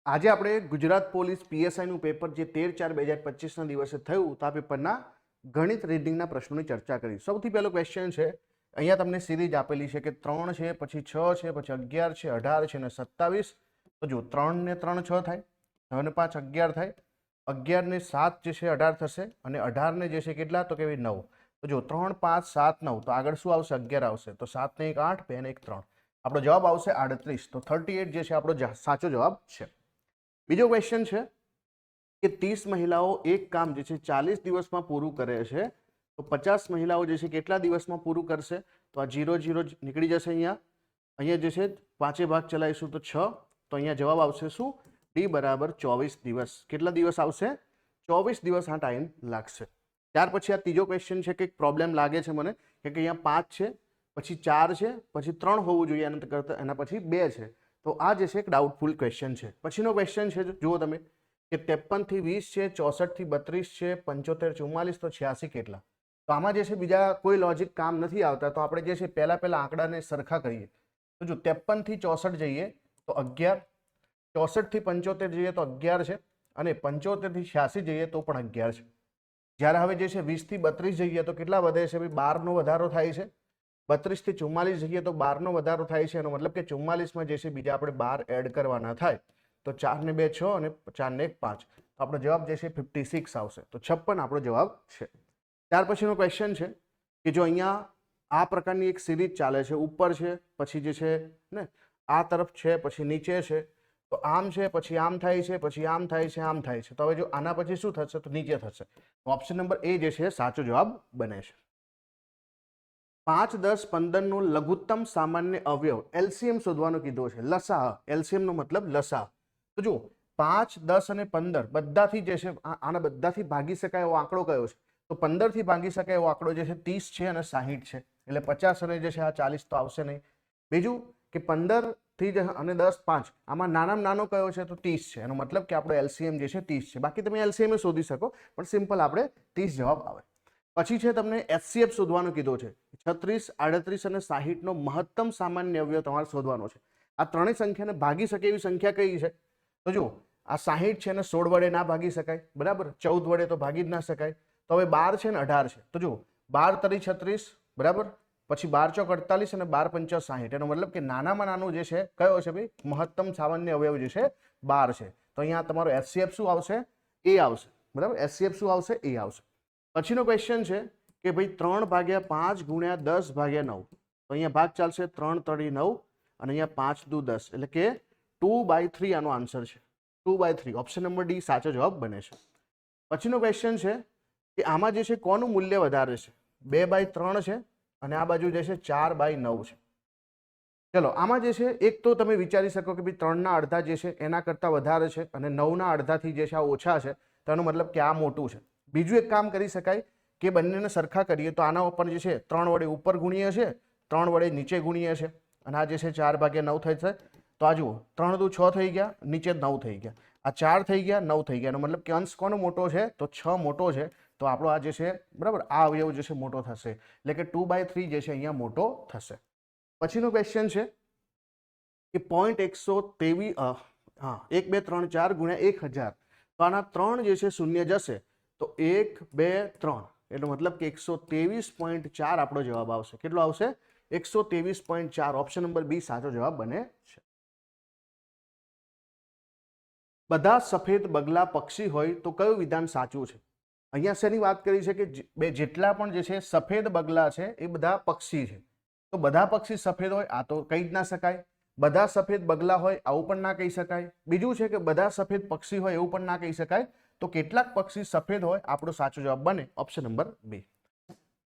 આજે આપણે Gujarat police પીએસઆઈનું paper જે 13/4/2025ના દિવસે થયું તો આ પેપરના ગણિત રીડિંગના પ્રશ્નોની ચર્ચા કરી. સૌથી પહેલો ક્વેશ્ચન છે, અહીંયા તમને સિરીઝ આપેલી છે કે 3 છે, પછી 6 છે, પછી 11 છે, 18 છે અને 27. તો જો 3 ને 3 6 થાય, 6 ને 5 11 થાય, 11 ને 7 જે છે 18 થશે અને 18 ને જે છે કેટલા તો કે 9. તો જો 3 5 7 9 તો આગળ શું આવશે? 11 આવશે. તો 7 ને 1 8, 2 ને 1 3. આપણો જવાબ આવશે 38. તો 38 જે છે આપણો સાચો જવાબ છે. બીજો ક્વેશ્ચન છે કે 30 મહિલાઓ એક કામ જે છે 40 દિવસમાં પૂરું કરે છે, તો 50 મહિલાઓ જે છે કેટલા દિવસમાં પૂરું કરશે? તો આ 0 0 નીકળી જશે. અહીંયા જે છે પાંચે ભાગ ચલાવીશું તો 6. તો અહીંયા જવાબ આવશે શું? ડી બરાબર 24 દિવસ. કેટલા દિવસ આવશે? 24 દિવસ આ ટાઈમ લાગશે. ત્યાર પછી આ ત્રીજો ક્વેશ્ચન છે કે પ્રોબ્લેમ લાગે છે મને કે અહીંયા 5 છે, પછી 4 છે, પછી 3 હોવું જોઈએ એના કરતાં, એના પછી 2 છે. તો આ જે છે એક ડાઉટફુલ ક્વેશ્ચન છે. પછીનો ક્વેશ્ચન છે, જુઓ તમે કે 53 થી 20 છે, 64 થી 32 છે, 75 44 તો 86 કેટલા? તો આમાં જે છે બીજા કોઈ લોજિક કામ નથી આવતા. તો આપણે જે છે પહેલા આંકડાને સરખા કરીએ. તો જો 53 થી 64 જઈએ તો 11, 64 થી 75 જઈએ તો 11 છે અને 75 થી 86 જઈએ તો પણ 11 છે. જ્યારે હવે જે છે 20 થી 32 જઈએ તો કેટલા વધે છે? 12 નો વધારો થાય છે. 32 થી 44 જઈએ તો 12 નો વધારો થાય છે. એનો મતલબ કે 44 માં જે છે બીજા આપણે 12 એડ કરવાના થાય. તો 4 ને 2 6 અને 4 ને 1 5. તો આપણો જવાબ જે છે 56 આવશે. તો 56 આપણો જવાબ છે. ત્યાર પછીનો ક્વેશ્ચન છે કે જો અહીંયા આ પ્રકારની એક સિરીઝ ચાલે છે, ઉપર છે, પછી જે છે ને આ તરફ છે, પછી નીચે છે, તો આમ છે, પછી આમ થાય છે, પછી આમ થાય છે, આમ થાય છે. તો હવે જો આના પછી શું થશે? તો નીચે થશે. ઓપ્શન નંબર એ જે છે સાચો જવાબ બને છે. 5 10 15 નો લઘુત્તમ સામાન્ય અવયવ એલસીએમ શોધવાનો કીધો છે. લસાઅ, એલસીએમ નો મતલબ લસાઅ. તો જો 5 10 અને 15 બધાથી જે છે આના બધાથી ભાગી શકાય એવો આંકડો કયો છે? તો 15 થી ભાગી શકાય એવો આંકડો જે છે 30 છે અને 60 છે. એટલે 50 અને જે છે આ 40 તો આવશે નહીં. બીજું કે 15 થી અને 10 5 આમાં નાનામાં નાનો કયો છે? તો 30 છે. એનો મતલબ કે આપણો એલસીએમ જે છે 30 છે. બાકી તમે એલસીએમ શોધી શકો, પણ સિમ્પલ આપણે 30 જવાબ આવે. પછી છે તમને એચસીએફ શોધવાનું કીધો છે. 36 38 અને 60 નો મહત્તમ સામાન્ય અવયવ તમારે શોધવાનો છે. આ ત્રણેય સંખ્યાને ભાગી શકે એવી સંખ્યા કઈ છે? તો જો આ 60 છે ને 16 વડે ના ભાગી શકાય, બરાબર, 14 વડે તો ભાગી જ ના શકાય. તો હવે 12 છે ને 18 છે. તો જો 12 તરી 36, બરાબર, પછી 12 ચોક 48 અને 12 પંચા 60. એનો મતલબ કે નાનામાં નાનો જે છે કયો છે ભાઈ? મહત્તમ સામાન્ય અવયવ જે છે 12 છે. તો અહીંયા તમારો એચસીએફ શું આવશે? એ આવશે. બરાબર, એચસીએફ શું આવશે? એ આવશે. પછીનો ક્વેશ્ચન છે કે ભાઈ 3/5 ગુણ્યા 10/9. તો અહીંયા ભાગ ચાલશે 3 તળી 9 અને અહીંયા 5 દુ 10, એટલે કે 2/3 આનો આન્સર છે. 2/3 ઓપ્શન નંબર ડી સાચો જવાબ બને છે. પછીનો ક્વેશ્ચન છે કે આમાં જે છે કોનું મૂલ્ય વધારે છે? 2/3 છે અને આ બાજુ જે છે 4/9 છે. ચલો આમાં જે છે એક તો તમે વિચારી શકો કે ભાઈ 3 ના અડધા જે છે એના કરતાં વધારે છે અને 9 ના અડધાથી જે છે આ ઓછા છે. તો એનો મતલબ કે આ મોટું છે. બીજું એક કામ કરી શકાય કે બંનેને સરખા કરીએ તો આના ઉપર જે છે 3 વડે ઉપર ગુણીએ છે, 3 વડે નીચે ગુણીએ છે અને આ જે છે 4/9 થાય છે. તો આ જુઓ 3 દુ 6 થઈ ગયા, નીચે 9 થઈ ગયા, આ 4 થઈ ગયા, 9 થઈ ગયા. એનો મતલબ કે અંશ કોનો મોટો છે? તો 6 મોટો છે. તો આપણો આ જે છે, બરાબર, આ અવયવ જે છે મોટો થશે. એટલે કે 2/3 જે છે અહીંયા મોટો થશે. પછીનો ક્વેશ્ચન છે કે 0.123 1 2 3 4 ગુણ્યા 1000. તો આના 3 જે છે શૂન્ય જશે તો 1 2 3, એનો મતલબ કે 123.4 આપણો જવાબ આવશે. કેટલો આવશે? 123.4. ઓપ્શન નંબર બી સાચો જવાબ બને છે. બધા સફેદ બગલા પક્ષી હોય તો કયું વિધાન સાચું છે? અહીંયા શેની વાત કરી છે કે જેટલા પણ જે છે સફેદ બગલા છે એ બધા પક્ષી છે. તો બધા પક્ષી સફેદ હોય આ તો કહી જ ના શકાય. બધા સફેદ બગલા હોય આવું પણ ના કહી શકાય. બીજું છે કે બધા સફેદ પક્ષી હોય એવું પણ ના કહી શકાય. તો કેટલાક પક્ષી સફેદ હોય આપણો સાચો જવાબ બને ઓપ્શન નંબર બી.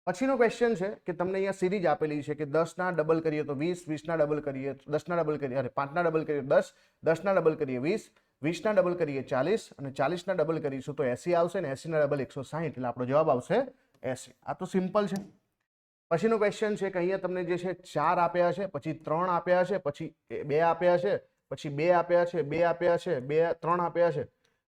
પછીનો ક્વેશ્ચન છે કે તમને અહીંયા સિરીઝ આપેલી છે કે 10 ના ડબલ કરીએ તો 20, 20 ના ડબલ કરીએ 10 ના ડબલ કરીએ, અરે 5 ના ડબલ કરીએ 10, 10 ના ડબલ કરીએ 20, 20 ના ડબલ કરીએ 40 અને 40 ના ડબલ કરીશું તો 80 આવશે ને 80 ના ડબલ 160. એટલે આપણો જવાબ આવશે 80. આ તો સિમ્પલ છે. પછીનો ક્વેશ્ચન છે કે અહીંયા તમને જે છે 4 આપ્યા છે, પછી 3 આપ્યા છે, પછી 2 આપ્યા છે, પછી 2 આપ્યા છે, 2 આપ્યા છે, 2 3 આપ્યા છે.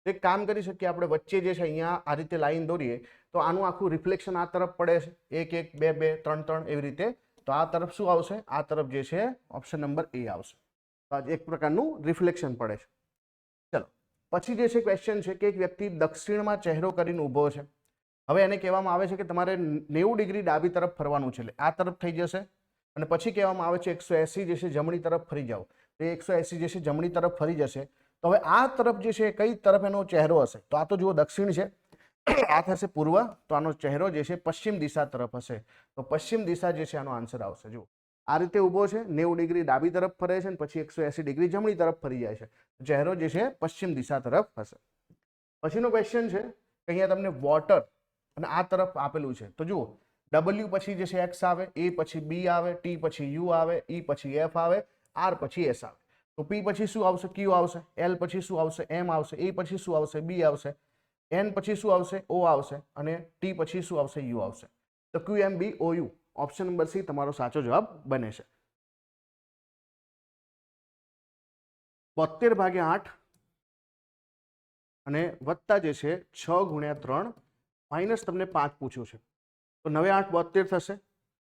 તો એક કામ કરી શકીએ આપણે, વચ્ચે જે છે અહીંયા આ રીતે લાઈન દોરીએ તો આનું આખું રિફ્લેક્શન આ તરફ પડે છે. 1 1 2 2 3 3 એવી રીતે. તો આ તરફ શું આવશે? આ તરફ જે છે ઓપ્શન નંબર એ આવશે. તો આ એક પ્રકારનું રિફ્લેક્શન પડે છે. પછી જે છે ક્વેશ્ચન છે કે એક વ્યક્તિ દક્ષિણમાં ચહેરો કરીને ઊભો છે. હવે એને કહેવામાં આવે છે કે તમારે 90 ડિગ્રી ડાબી તરફ ફરવાનું છે, એટલે આ તરફ થઈ જશે. અને પછી કહેવામાં આવે છે 180 જે છે જમણી તરફ ફરી જાઓ, તો 180 જે છે જમણી તરફ ફરી જશે. તો હવે આ તરફ જે છે કઈ તરફ એનો ચહેરો હશે? તો આ તો જુઓ દક્ષિણ છે, આ થશે પૂર્વ, તો આનો ચહેરો જે છે પશ્ચિમ દિશા તરફ હશે. તો પશ્ચિમ દિશા જે છે આનો આન્સર આવશે. જુઓ આ રીતે ઊભો છે, 90 ડિગ્રી ડાબી તરફ ફરે છે અને પછી 180 ડિગ્રી જમણી તરફ ફરી જાય છે. ચહેરો જે છે પશ્ચિમ દિશા તરફ હશે. પછીનો ક્વેશ્ચન છે કે અહીંયા તમને વોટર અને આ તરફ આપેલું છે. તો જુઓ W પછી જે છે X આવે, A પછી B આવે, T પછી U આવે, E પછી F આવે, R પછી S આવે. તો P પછી શું આવશે? Q આવશે. L પછી શું આવશે? M આવશે. A પછી શું આવશે? B આવશે. N પછી શું આવશે? O આવશે. અને T પછી શું આવશે? U આવશે. તો QMBOU ઓપ્શન નંબર સી તમારો સાચો જવાબ બને છે. 72/8 અને વત્તા જે છે 6/3 માઇનસ તમને 5 પૂછ્યું છે. તો 9 8 72 થશે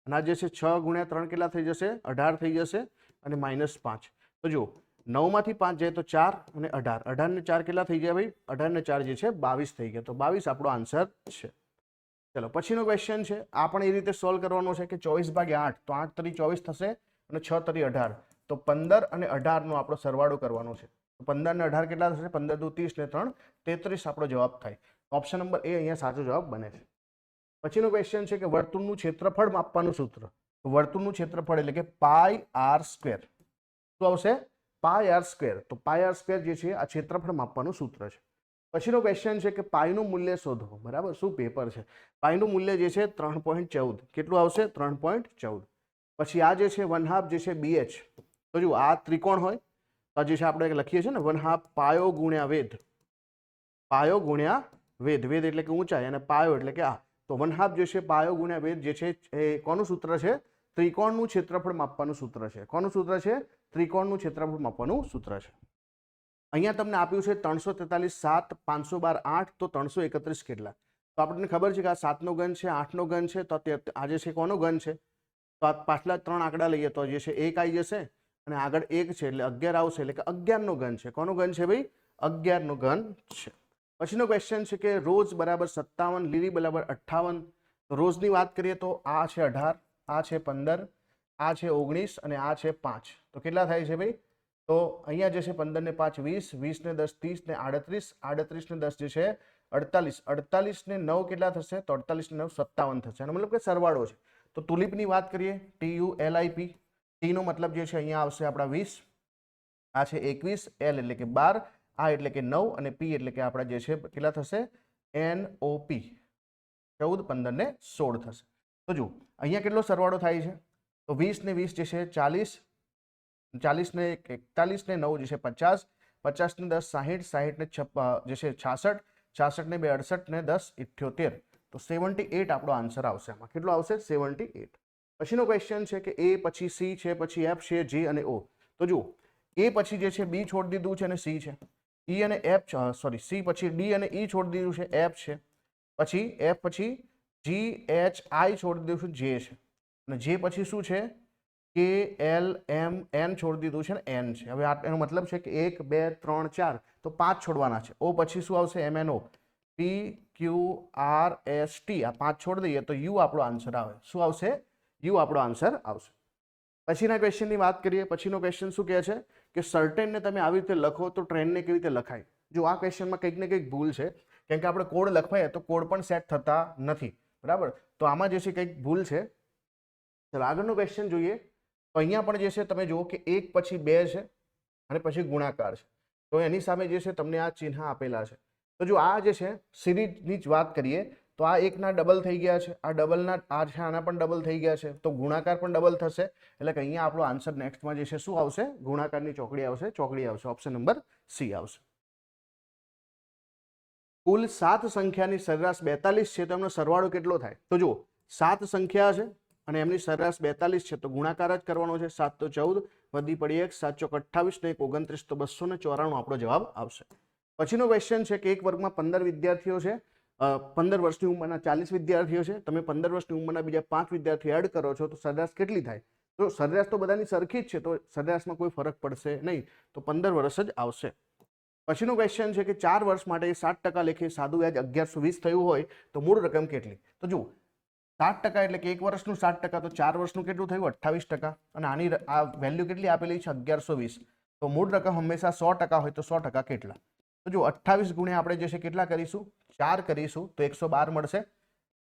અને આ જે છે 6/3 કેટલા થઈ જશે? 18 થઈ જશે અને -5. તો જુઓ 9 માંથી 5 જાય તો 4 અને 18, 18 ને 4 કેટલા થઈ ગયા ભાઈ? 18 ને 4 જે છે 22 થઈ ગયા. તો 22 આપણો આન્સર છે. ચલો પછીનો ક્વેશ્ચન છે, આ પણ એ રીતે સોલ્વ કરવાનો છે કે 24/8, તો 8 તરી 24 થશે અને 6 તરી 18, તો 15 અને 18 નો આપણો સરવાળો કરવાનો છે. તો 15 ને 18 કેટલા થશે? 15 દુ 30 ને 3 33 આપણો જવાબ થાય. ઓપ્શન નંબર એ અહીંયા સાચો જવાબ બને છે. પછીનો ક્વેશ્ચન છે કે વર્તુળનું ક્ષેત્રફળ માપવાનું સૂત્ર. તો વર્તુળનું ક્ષેત્રફળ એટલે કે πr². શું આવશે? πr². તો πr² જે છે આ ક્ષેત્રફળ માપવાનું સૂત્ર છે. પછીનો ક્વેશ્ચન છે કે પાઈનું મૂલ્ય શોધો. બરાબર, શું પેપર છે? પાઈનું મૂલ્ય જે છે 3.14. કેટલું આવશે? 3.14. પછી આ જે છે 1/2 જે છે BH. તો જુઓ આ ત્રિકોણ હોય તો જે છે આપણે લખીએ છીએ ને 1/2 પાયો ગુણ્યા વેધ. પાયો ગુણ્યા વેધ, વેધ એટલે કે ઊંચાઈ અને પાયો એટલે કે આ. તો 1/2 જે છે પાયો ગુણ્યા વેધ જે છે એ કોનું સૂત્ર છે? ત્રિકોણનું ક્ષેત્રફળ માપવાનું સૂત્ર છે. કોનું સૂત્ર છે? ત્રિકોણનું ક્ષેત્રફળ માપવાનું સૂત્ર છે. અહીંયા તમને આપ્યું છે 343 7 512 8, તો 331 કેટલા? તો આપણને ખબર છે કે આ 7 નો ઘન છે, 8 નો ઘન છે, તો આ જે છે કોનો ઘન છે? તો આ પાછલા 3 આંકડા લઈએ તો જે છે 1 આવી જશે અને આગળ 1 છે એટલે 11 આવશે, એટલે કે 11 નો ઘન છે. કોનો ઘન છે ભાઈ? 11 નો ઘન છે. પછીનો ક્વેશ્ચન છે કે રોજ બરાબર 57, લીલી બરાબર 58. તો રોજની વાત કરીએ તો આ છે 18, આ છે 15, આ છે 19 અને આ છે 5. તો કેટલા થાય છે ભાઈ? તો અહીંયા જે છે 15 ને 5 20, 20 ને 10 30 ને 38, 38 ને 10 જે છે 48, 48 ને 9 કેટલા થશે? તો 48 ને 9 57 થશે. એનો મતલબ કે સરવાળો છે. તો તુલિપની વાત કરીએ TULIP, T નો મતલબ જે છે અહીંયા આવશે આપણા 20, આ છે 21, L એટલે કે 12, આ એટલે કે 9 અને P એટલે કે આપણા જે છે કેટલા થશે? NOP 14, 15 ને 16 થશે. તો જુઓ અહીંયા કેટલો સરવાળો થાય છે? તો 20 ને 20 જે છે 40, 40 ને 41 ને 9 જે છે 50, 50 ને 10 60, 60 ને જે છે 66, 66 ને 2 68 ને 10 78. તો 78 આપણો આન્સર આવશે. આમાં કેટલો આવશે? 78. પછીનો ક્વેશ્ચન છે કે A પછી C છે, પછી F છે, G અને O. તો જુઓ A પછી જે છે B છોડી દીધું છે અને C છે. E અને F C પછી D અને E છોડી દીધું છે, F છે. પછી F પછી G H I છોડી દીધું છે, J છે. અને J પછી શું છે? K L M N છોડી દીધું છે ને N છે. હવે એનો મતલબ છે કે 1 2 3 4, તો 5 છોડવાના છે. O પછી શું આવશે? MNO, P Q R S T, આ 5 છોડી દઈએ તો U આપણો આન્સર આવે. શું આવશે? U આપણો આન્સર આવશે. પછીના ક્વેશ્ચનની વાત કરીએ. પછીનો ક્વેશ્ચન શું કહે છે કે સર્ટેનને તમે આવી રીતે લખો તો ટ્રેનને કેવી રીતે લખાય? જો આ ક્વેશ્ચનમાં કંઈક ને કંઈક ભૂલ છે, કેમ કે આપણે કોડ લખવાય તો કોડ પણ સેટ થતા નથી. બરાબર, તો આમાં જે છે કંઈક ભૂલ છે. ચલો આગળનો ક્વેશ્ચન જોઈએ. તો અહીંયા પણ જે છે તમે જુઓ કે 1 પછી 2 છે અને પછી ગુણાકાર છે. તો એની સામે જે છે તમને આ ચિહ્ન આપેલા છે. તો જો આ જે છે સિરીઝની જ વાત કરીએ તો આ 1 ના ડબલ થઈ ગયા છે, આ ડબલના આ છે આના પણ ડબલ થઈ ગયા છે, તો ગુણાકાર પણ ડબલ થશે. એટલે કે અહીંયા આપણો આન્સર નેક્સ્ટમાં જે છે શું આવશે? ગુણાકારની ચોકડી આવશે, ચોકડી આવશે. ઓપ્શન નંબર સી આવશે. કુલ 7 સંખ્યાની સરેરાશ 42 છે, તો એમનો સરવાળો કેટલો થાય? તો જુઓ 7 સંખ્યા છે અને એમની સરેરાશ 42 છે, તો ગુણાકાર જ કરવાનો છે. 7 તો 14, વધી પડી 1, 7 ચોક 28 ને 1 29, તો 294 આપણો જવાબ આવશે. પછીનો ક્વેશ્ચન છે કે એક વર્ગમાં 15 વિદ્યાર્થીઓ છે, 15 વર્ષની ઉંમરના 40 વિદ્યાર્થીઓ છે. તમે 15 વર્ષની ઉંમરના બીજા 5 વિદ્યાર્થીઓ એડ કરો છો તો સરેરાશ કેટલી થાય? તો સરેરાશ તો બધાની સરખી જ છે, તો સરેરાશમાં કોઈ ફરક પડશે નહીં, તો 15 વર્ષ જ આવશે. પછીનો ક્વેશ્ચન છે કે 4 વર્ષ માટે 7% લેખે સાદું વ્યાજ 1120 થયું હોય તો મૂળ રકમ કેટલી? તો જુઓ 7% એટલે કે 1 વર્ષનું 7%, તો 4 વર્ષનું કેટલું થયું? 28%. અને આની આ વેલ્યુ કેટલી આપેલી છે? 1120. તો મૂળ રકમ હંમેશા 100% હોય તો 100% કેટલા? તો જો 28 ગુણ્યા આપણે જે છે કેટલા કરીશું? 4 કરીશું તો 112 મળશે.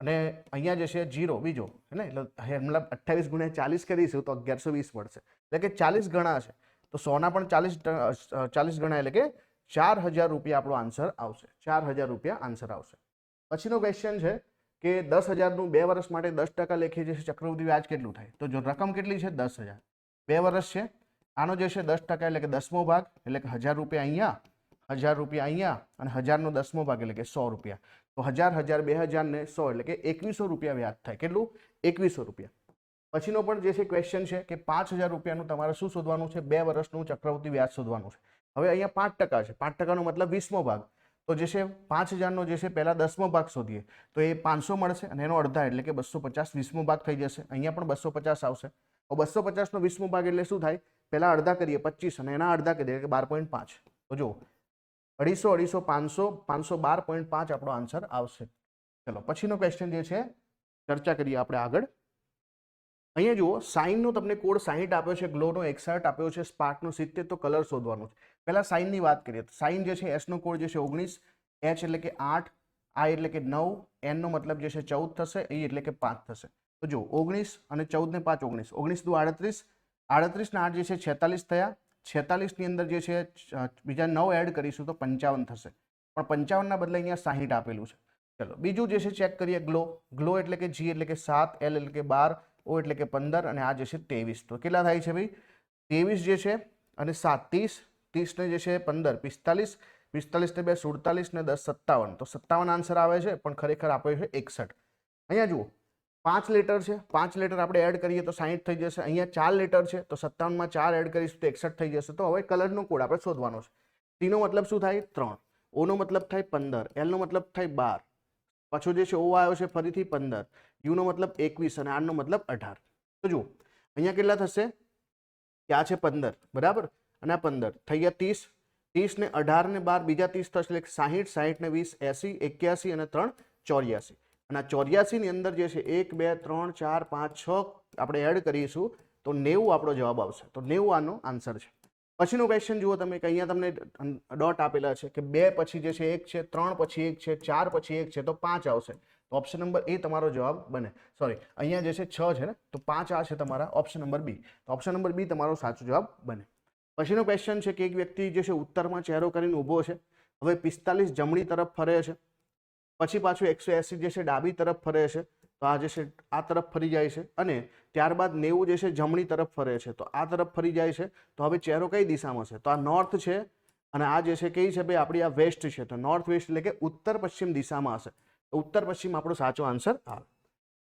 અને અહીંયા જે છે 0 બીજો હે ને, એટલે મતલબ 28 ગુણ્યા 40 કરીશું તો 1120 મળશે. એટલે કે 40 ગણા છે તો 100 ના પણ 40 ગણા, એટલે કે 4000 રૂપિયા આપણો આન્સર આવશે. 4000 રૂપિયા આન્સર આવશે. પછીનો ક્વેશ્ચન છે કે 10,000 નું 2 વર્ષ માટે 10% લેખે જે ચક્રવૃદ્ધિ વ્યાજ કેટલું થાય? તો જો રકમ કેટલી છે? 10,000. 2 વર્ષ છે, આનો જે છે 10% એટલે કે 10મો ભાગ, એટલે કે 1000 રૂપિયા અહીંયા, 1000 રૂપિયા અહીંયા, અને 1000 નો 10મો ભાગ એટલે કે 100 રૂપિયા. તો 1000, 2000 ને 100 એટલે કે 2100 રૂપિયા વ્યાજ થાય. કેટલું? 2100 રૂપિયા. પછીનો પણ જે છે ક્વેશ્ચન છે કે 5000 રૂપિયાનું તમારે શું શોધવાનું છે? 2 વર્ષનું ચક્રવૃદ્ધિ વ્યાજ શોધવાનું છે. હવે અહીંયા 5% છે, 5%નો મતલબ 20મો ભાગ. તો જે છે 5000 નો જે છે પહેલા 10મો ભાગ શોધીએ તો એ 500 મળશે, અને એનો અડધા એટલે કે 250 20મો ભાગ થઈ જશે. અહીંયા પણ 250 આવશે. તો 250 નો 20મો ભાગ એટલે શું થાય? પહેલા અડધા કરીએ 25 અને એના અડધા કરીએ એટલે 12.5. તો જો 250, 500, 512.5 આપણો આન્સર આવશે. ચલો પછીનો ક્વેશ્ચન જે છે ચર્ચા કરીએ આપણે આગળ. અહીંયા જુઓ, સાઇનનો તમને કોડ 60 આપ્યો છે, ગ્લોનો 61 આપ્યો છે, સ્પાર્કનો 70, તો કલર શોધવાનું છે. પહેલા સાઇનની વાત કરીએ તો સાઇન જે છે એસ નો કોડ જે છે 19, એચ એટલે કે 8, આઈ એટલે કે 9, એન નો મતલબ જે છે 14 થશે, ઈ એટલે કે 5 થશે. તો જો 19 અને 14 ને 5 19, 19 દુ 38, 38 ને 8 જે છે 46 થયા. 46 ની અંદર જે છે બીજા 9 એડ કરીશું તો 55 થશે, પણ 55 ના બદલે અહીંયા 60 આપેલું છે. ચલો બીજું જે છે ચેક કરીએ. ગ્લો, ગ્લો એટલે કે જી એટલે કે 7, એલ એટલે કે 12, ઓ એટલે કે 15, અને આ જે છે 23. તો કેટલા થાય છે ભાઈ? 23 જે છે અને 7 30, 30 ને જે છે 15 45, 45 ને 2 47 ને 10 57. તો 57 આન્સર આવે છે, પણ ખરેખર આપ્યો છે 61. અહીંયા જુઓ 5 લીટર છે, 5 લીટર આપણે એડ કરીએ તો 60 થઈ જશે. અહીંયા 4 લીટર છે તો 57 માં 4 એડ કરીશું તો 61 થઈ જશે. તો હવે કલરનો કોડ આપણે શોધવાનો છે. ટી નો મતલબ શું થાય? 3, ઓ નો મતલબ થાય 15, એલ નો મતલબ થાય 12, પાછો જે છે ઓ આવ્યો છે ફરીથી 15, યુ નો મતલબ 21 અને આર નો મતલબ 18. તો જુઓ અહીંયા કેટલા થશે? ત્યાં છે 15 બરાબર, અને આ 15 થઈ ગયા 30, 30 ને 18 ને 12 બીજા 30 થશે, એટલે 60, 60 ને 20 80, 81 અને 3 84. અને આ 84 ની અંદર જે છે 1 2 3 4 5 6 આપણે એડ કરીશું તો 90 આપણો જવાબ આવશે. તો 90 આનો આન્સર છે. પછીનો ક્વેશ્ચન જુઓ તમે કે અહીંયા તમને ડોટ આપેલા છે કે 2 પછી જે છે 1 છે, 3 પછી 1 છે, 4 પછી 1 છે, તો 5 આવશે. તો ઓપ્શન નંબર એ તમારો જવાબ બને. સોરી, અહીંયા જે છે 6 છે ને, તો 5 આ છે તમારા ઓપ્શન નંબર બી. તો ઓપ્શન નંબર બી તમારો સાચો જવાબ બને. પછીનો ક્વેશ્ચન છે કે એક વ્યક્તિ જે છે ઉત્તરમાં ચહેરો કરીને ઊભો છે, હવે 45 જમણી તરફ ફરે છે, પછી પાછું 180 જે છે ડાબી તરફ ફરે છે, તો આ જે છે આ તરફ ફરી જાય છે, અને ત્યારબાદ 90 જે છે જમણી તરફ ફરે છે, તો આ તરફ ફરી જાય છે. તો હવે ચહેરો કઈ દિશામાં છે? તો આ નોર્થ છે, અને આ જે છે કઈ છે ભાઈ? આપણી આ વેસ્ટ છે. તો નોર્થ વેસ્ટ એટલે કે ઉત્તર પશ્ચિમ દિશામાં હશે. તો ઉત્તર પશ્ચિમ આપણો સાચો આન્સર આવે.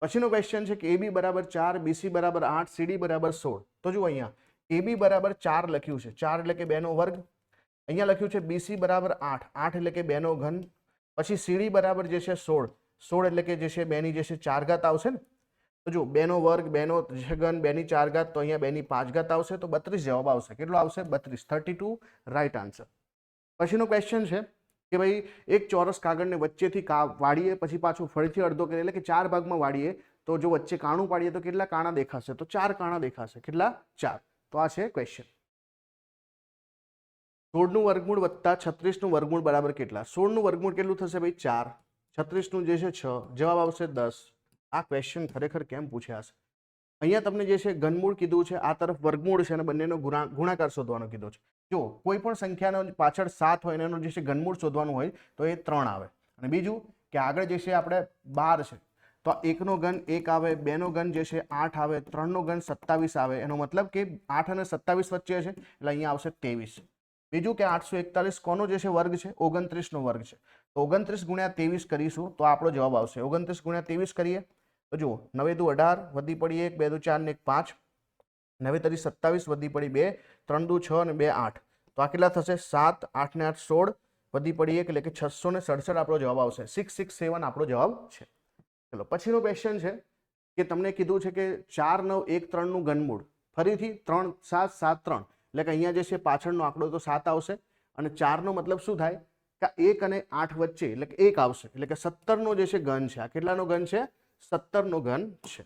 પછીનો ક્વેશ્ચન છે કે AB બરાબર 4, BC બરાબર 8, CD બરાબર 16. તો જુઓ અહીંયા AB બરાબર 4 લખ્યું છે, 4 એટલે કે 2 નો વર્ગ. અહીંયા લખ્યું છે BC બરાબર 8, 8 એટલે કે 2 નો ઘન. પછી CD બરાબર જે છે 16, 16 એટલે કે જે છે 2 ની જે છે 4 ઘાત આવશે ને. તો જો 2 નો વર્ગ, 2 નો ઘન, 2 ની 4 ઘાત, તો અહીંયા 2 ની 5 ઘાત આવશે. તો 32 જવાબ આવશે. કેટલો આવશે? 32, 32 રાઈટ આન્સર. પછીનો ક્વેશ્ચન છે કે ભાઈ એક ચોરસ કાગળને વચ્ચેથી વાળીએ, પછી પાછું ફરીથી અડધો કરીએ, એટલે કે 4 ભાગમાં વાળીએ, તો જો વચ્ચે કાણું પાડીએ તો કેટલા કાણા દેખાશે? તો 4 કાણા દેખાશે. કેટલા? 4. તો આ છે ક્વેશ્ચન. 16 નું વર્ગમૂળ વત્તા 36 નું વર્ગમૂળ બરાબર કેટલા? 16 નું વર્ગમૂળ કેટલું થશે ભાઈ? 4. 36 નું જે છે 6, જવાબ આવશે 10. આ ક્વેશ્ચન ખરેખર કેમ પૂછ્યા છે? અહીંયા તમને જે છે ઘનમૂળ કીધું છે, આ તરફ વર્ગમૂળ છે, અને બંનેનો ગુણાકાર શોધવાનો કીધો છે. જો કોઈ પણ સંખ્યાનો પાછળ 7 હોય અને એનો જે છે ઘનમૂળ શોધવાનું હોય તો એ 3 આવે. અને બીજું કે આગળ જે છે આપણે 12 છે, તો 1 નો ઘન 1 આવે, 2 નો ઘન જે છે 8 આવે, 3 નો ઘન 27 આવે. એનો મતલબ કે 8 અને 27 વચ્ચે છે, એટલે અહીંયા આવશે 23. બીજું કે 841 કોનો જે છે વર્ગ છે? 29 નો વર્ગ છે. તો 29 ગુણ્યા 23 કરીશું તો આપણો જવાબ આવશે. 29 ગુણ્યા 23 કરીએ તો જુઓ 9 દુ 18, વધી પડી 1, 2 દુ 4 ને 1 5, 9 તરી 27, વધી પડી 2, 3 દુ 6 અને 2 8. તો આ કેટલા થશે? 7, 8 ને 8 16, વધી પડી 1 એટલે કે 667 આપણો જવાબ આવશે. 667 આપણો જવાબ છે. ચલો પછીનો ક્વેશ્ચન છે કે તમને કીધું છે કે 4 9 1 3 નું ઘનમૂળ, ફરીથી 3 7 7 3, એટલે કે અહીંયા જે છે પાછળનો આંકડો તો 7 આવશે, અને 4નો મતલબ શું થાય કે 1 અને 8 વચ્ચે એટલે કે 1 આવશે, એટલે કે 17નો જે છે ઘન છે. આ કેટલાનો ઘન છે? 17નો ઘન છે.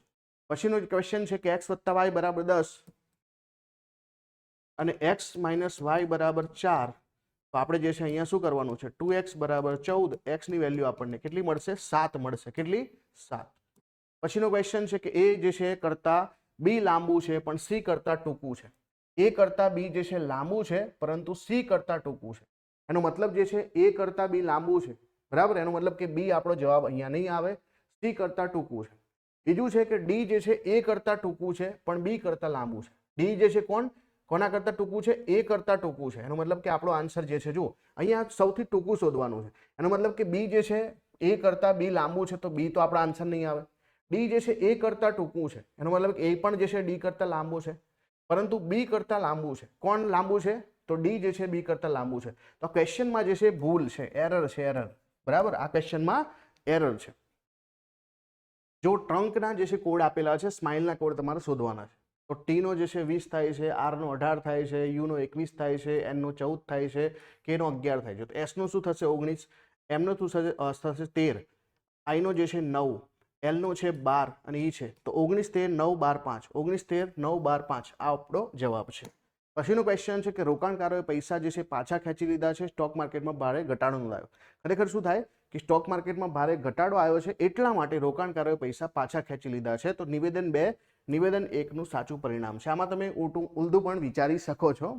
પછીનો ક્વેશ્ચન છે કે x + y = 10 અને x - y = 4. તો આપણે જે છે અહીંયા શું કરવાનું છે? 2x = 14. x ની વેલ્યુ આપણને કેટલી મળશે? 7 મળશે. કેટલી? 7. પછીનો ક્વેશ્ચન છે કે a જે છે કરતા b લાંબુ છે પણ c કરતા ટૂંકું છે. a કરતા b જે છે લાંબુ છે પરંતુ c કરતા ટૂંકું છે. એનો મતલબ જે છે a કરતા b લાંબુ છે, બરાબર. એનો મતલબ કે b આપણો જવાબ અહીંયા નહીં આવે, c કરતા ટૂંકું છે. બીજું છે કે d જે છે a કરતા ટૂંકું છે પણ b કરતા લાંબુ છે. d જે છે કોના કરતા ટૂંકું છે? a કરતા ટૂંકું છે. એનો મતલબ કે આપણો આન્સર જે છે, જુઓ અહીંયા સૌથી ટૂંકું શોધવાનું છે. એનો મતલબ કે b જે છે a કરતા b લાંબુ છે, તો b તો આપણો આન્સર નહીં આવે. d જે છે a કરતા ટૂંકું છે, એનો મતલબ કે a પણ જે છે d કરતા લાંબુ છે, પરંતુ b કરતા લાંબુ છે. કોણ લાંબુ છે? તો d જે છે b કરતા લાંબુ છે. તો ક્વેશ્ચનમાં જે છે ભૂલ છે, એરર છે, એરર, બરાબર. આ ક્વેશ્ચનમાં એરર છે. જો ટ્રંકના જે છે કોડ આપેલા છે, સ્માઇલના કોડ તમારે શોધવાના છે. તો ટી નો જે છે 20 થાય છે, આર નો 18 થાય છે, યુ નો 21 થાય છે, એન નો 14 થાય છે, કે નો 11 થાય છે. તો એસ નો શું થશે? 19, એમ નો થશે 13, આઈ નો જે છે 9, એલ નો છે 12 અને ઈ છે તો 19 13 9 12 5, 19 13 9 12 5 આ આપણો જવાબ છે. પછીનો ક્વેશ્ચન છે કે રોકાણકારોએ પૈસા જે છે પાછા ખેંચી લીધા છે, સ્ટોક માર્કેટમાં ભારે ઘટાડો નોંધાયો. ખરેખર શું થાય કે સ્ટોક માર્કેટમાં ભારે ઘટાડો આવ્યો છે એટલા માટે રોકાણકારોએ પૈસા પાછા ખેંચી લીધા છે. તો નિવેદન 2 નિવેદન 1 નું સાચું પરિણામ છે. આમાં તમે ઊંધું પણ વિચારી શકો છો.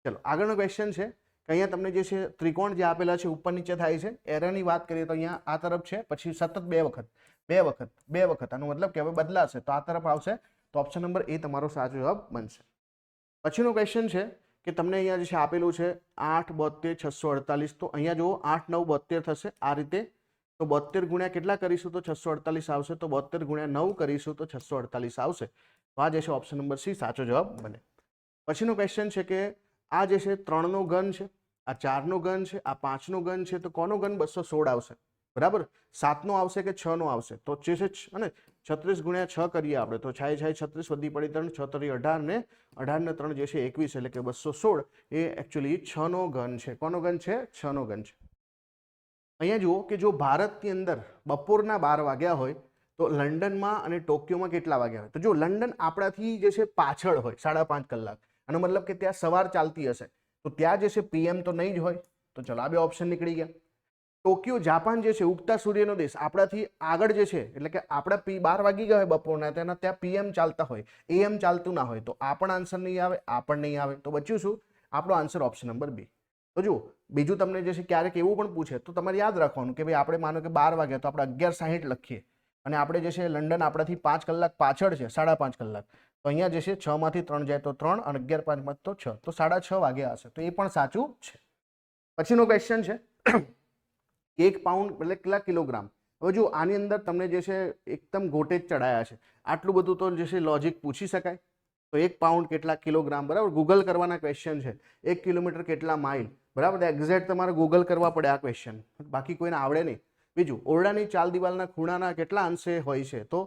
ચલો આગળનો ક્વેશ્ચન છે કે અહીંયા તમને જે છે ત્રિકોણ જે આપેલા છે ઉપર નીચે થાય છે. એરરની વાત કરીએ તો અહીંયા આ તરફ છે, પછી સતત બે વખત આનો મતલબ કે હવે બદલાશે તો આ તરફ આવશે. તો ઓપ્શન નંબર એ તમારો સાચો જવાબ બનશે. પછીનો ક્વેશ્ચન છે કે તમને અહીંયા જે છે આપેલું છે 8 72 648. તો અહીંયા જુઓ 8 9 72 થશે આ રીતે. તો 72 ગુણ્યા કેટલા કરીશું તો 648 આવશે. તો 72 ગુણ્યા 9 કરીશું તો 648 આવશે. તો આ જે છે ઓપ્શન નંબર સી સાચો જવાબ બને. પછીનો ક્વેશ્ચન છે કે આ જે છે 3 નો ઘન છે, આ 4 નો ઘન છે, આ 5 નો ઘન છે, તો કોનો ઘન 216 આવશે, બરાબર. 7 નો આવશે કે 6 નો આવશે? તો જે છે અને 36 ગુણ્યા 6 કરીએ આપણે તો 6 36 વધી પડી 3 6 તરી 18 ને 18 ને 3 જે છે 21 એટલે કે 216 એ એકચ્યુઅલી 6 નો ઘન છે. કોનો ઘન છે? 6 નો ઘન છે. અહીંયા જુઓ કે જો ભારતની અંદર બપોરના 12 વાગ્યા હોય તો લંડનમાં અને ટોક્યોમાં કેટલા વાગ્યા હોય? તો જો લંડન આપણાથી જે છે પાછળ હોય 5.5 કલાક, આનો મતલબ કે ત્યાં સવાર ચાલતી હશે તો ત્યાં જે છે પીએમ તો નહીં જ હોય. તો ચલો આ બે ઓપ્શન નીકળી ગયા. ટોક્યો જાપાન જે છે ઉગતા સૂર્યનો દેશ, આપણાથી આગળ જે છે એટલે કે આપણા 12 વાગી ગયા હોય બપોરના, તેના ત્યાં પીએમ ચાલતા હોય, એએમ ચાલતું ના હોય. તો આ પણ આન્સર નહીં આવે, આ પણ નહીં આવે. તો બચ્યું શું? આપણો આન્સર ઓપ્શન નંબર બી. તો જુઓ બીજું તમને જે છે ક્યારેક એવું પણ પૂછે તો તમારે યાદ રાખવાનું કે ભાઈ આપણે માનો કે 12 વાગ્યા તો આપણે 11:60 લખીએ અને આપણે જે છે લંડન આપણાથી 5 કલાક પાછળ છે, 5.5 કલાક. તો અહીંયા જે છે 6 માંથી 3 જાય તો 3 અને 11 5 માંથી તો 6, તો 6:30 વાગ્યા હશે. તો એ પણ સાચું છે. પછીનો ક્વેશ્ચન છે 1 પાઉન્ડ એટલે કેટલા કિલોગ્રામ? હવે જો આની અંદર તમને જે છે એકદમ ગોટે જ ચડાયા છે. આટલું બધું તો જે છે લોજિક પૂછી શકાય. તો 1 પાઉન્ડ કેટલા કિલોગ્રામ, બરાબર. ગૂગલ કરવાના ક્વેશ્ચન છે. 1 કિલોમીટર કેટલા માઇલ, બરાબર. એક્ઝેક્ટ તમારે ગૂગલ કરવા પડે આ ક્વેશ્ચન, બાકી કોઈને આવડે નહીં. બીજું ઓરડાની ચાલ દિવાલના ખૂણાના કેટલા અંશે હોય છે? તો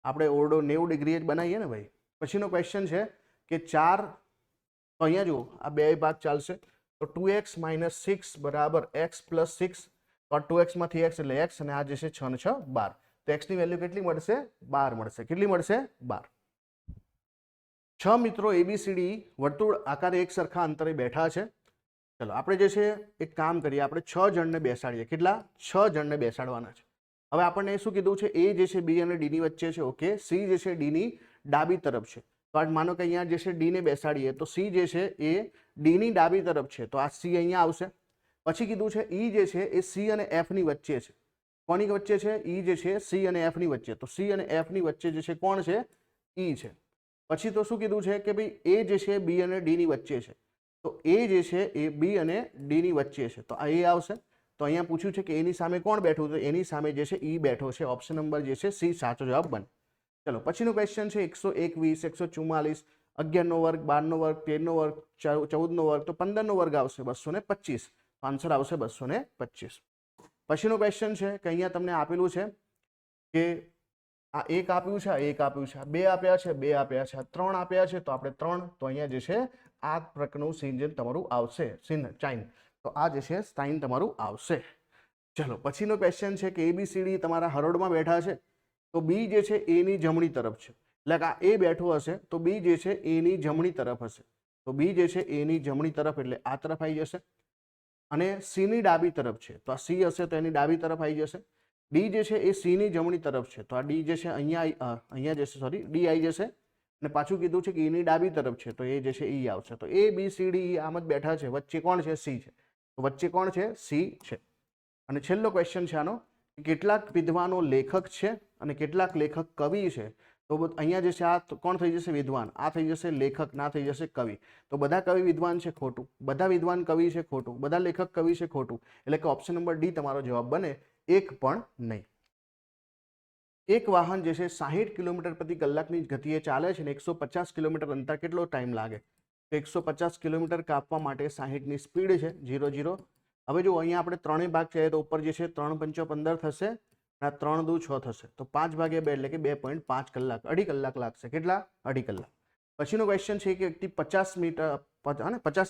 આપણે ઓરડો 90 ડિગ્રી જ બનાવીએ ને ભાઈ. પછીનો ક્વેશ્ચન છે કે 4, તો અહીંયા જુઓ આ બે ભાગ ચાલશે તો 2x - 6 = x + 6. તો 2x માંથી x એટલે x અને આ જે છે 6 ને 6 12. તો x ની વેલ્યુ કેટલી મળશે? 12 મળશે. કેટલી મળશે? 12. 6 મિત્રો ABCD વર્તુળ આકારે એક સરખા અંતરે બેઠા છે. ચલો આપણે જે છે એક કામ કરીએ, આપણે 6 જણને બેસાડીએ. કેટલા? 6 જણને બેસાડવાના છે. હવે આપણને શું કીધું છે? A જે છે B અને D ની વચ્ચે છે, ઓકે. C જે છે D ની ડાબી તરફ છે. તો માનો કે અહીંયા જે છે D ને બેસાડીએ તો C જે છે એ D ની ડાબી તરફ છે, તો આ C અહીંયા આવશે. પછી કીધું છે E જે છે એ C અને F ની વચ્ચે છે. કોની વચ્ચે છે? E જે છે C અને F ની વચ્ચે. તો C અને F ની વચ્ચે જે છે કોણ છે? E છે. પછી તો શું કીધું છે કે ભાઈ A જે છે B અને D ની વચ્ચે છે. તો A જે છે એ B અને D ની વચ્ચે છે, તો આ A આવશે. તો અહીંયા પૂછ્યું છે કે એની સામે કોણ બેઠું? તો એની સામે જે છે E બેઠો છે. ઓપ્શન નંબર જે છે C સાચો જવાબ બને. ચલો પછીનો ક્વેશ્ચન છે 121 144 11 નો વર્ગ 12 નો વર્ગ 13 નો વર્ગ 14 નો વર્ગ, તો 15 નો વર્ગ આવશે 225. આન્સર આવશે 225. પછીનો ક્વેશ્ચન છે કે અહીંયા તમને આપેલું છે કે આ 1 આપ્યું છે, આ 1 આપ્યું છે, આ 2 આપ્યા છે, 2 આપ્યા છે, આ 3 આપ્યા છે, તો આપણે 3, તો અહીંયા જે છે આ પ્રકારનું સિંજન તમારું આવશે સાઇન, તો આ જે છે સાઇન તમારું આવશે. ચલો પછીનો ક્વેશ્ચન છે કે ABCD તમારા હરોળમાં બેઠા છે, તો બી જે છે એની જમણી તરફ છે, એટલે કે આ એ બેઠું હશે તો બી જે છે એની જમણી તરફ હશે, તો બી જે છે એની જમણી તરફ એટલે આ તરફ આવી જશે. અને સી ની ડાબી તરફ છે તો આ સી હશે તો એની ડાબી તરફ આવી જશે. ડી જે છે એ સી ની જમણી તરફ છે તો આ ડી જે છે અહીંયા જશે, સોરી ડી આવી જશે. અને પાછું કીધું છે કે એની ડાબી તરફ છે તો એ જે છે ઈ આવશે. તો ABCD આમ જ બેઠા છે, વચ્ચે કોણ છે? સી છે. તો વચ્ચે કોણ છે? સી છે. અને છેલ્લો ક્વેશ્ચન છે આનો, કેટલાક વિદ્વાનો લેખક છે અને કેટલાક લેખક કવિ છે. તો અહીંયા જે છે આ કોણ થઈ જશે? વિદ્વાન. આ થઈ જશે લેખક, ના થઈ જશે કવિ. તો બધા કવિ વિદ્વાન છે, ખોટું. બધા વિદ્વાન કવિ છે, ખોટું. બધા લેખક કવિ છે, ખોટું. એટલે કે ઓપ્શન નંબર ડી તમારો જવાબ બને, એક પણ નહીં. એક વાહન જે છે 60 કિલોમીટર પ્રતિ કલાકની ગતિએ ચાલે છે અને 150 કિલોમીટર અંતર કેટલો ટાઈમ લાગે? તો 150 કિલોમીટર કાપવા માટે 60ની સ્પીડ છે 0 0. હવે જો અહીંયા આપણે ત્રણેય ભાગ છે તો ઉપર જે છે 3 5 15 થશે, આ 3 દુ 6 થશે, તો 5 ભાગ્યા 2 એટલે કે 2.5 કલાક, અઢી કલાક લાગશે. કેટલા? અઢી કલાક. પછીનો ક્વેશ્ચન છે કે વ્યક્તિ 50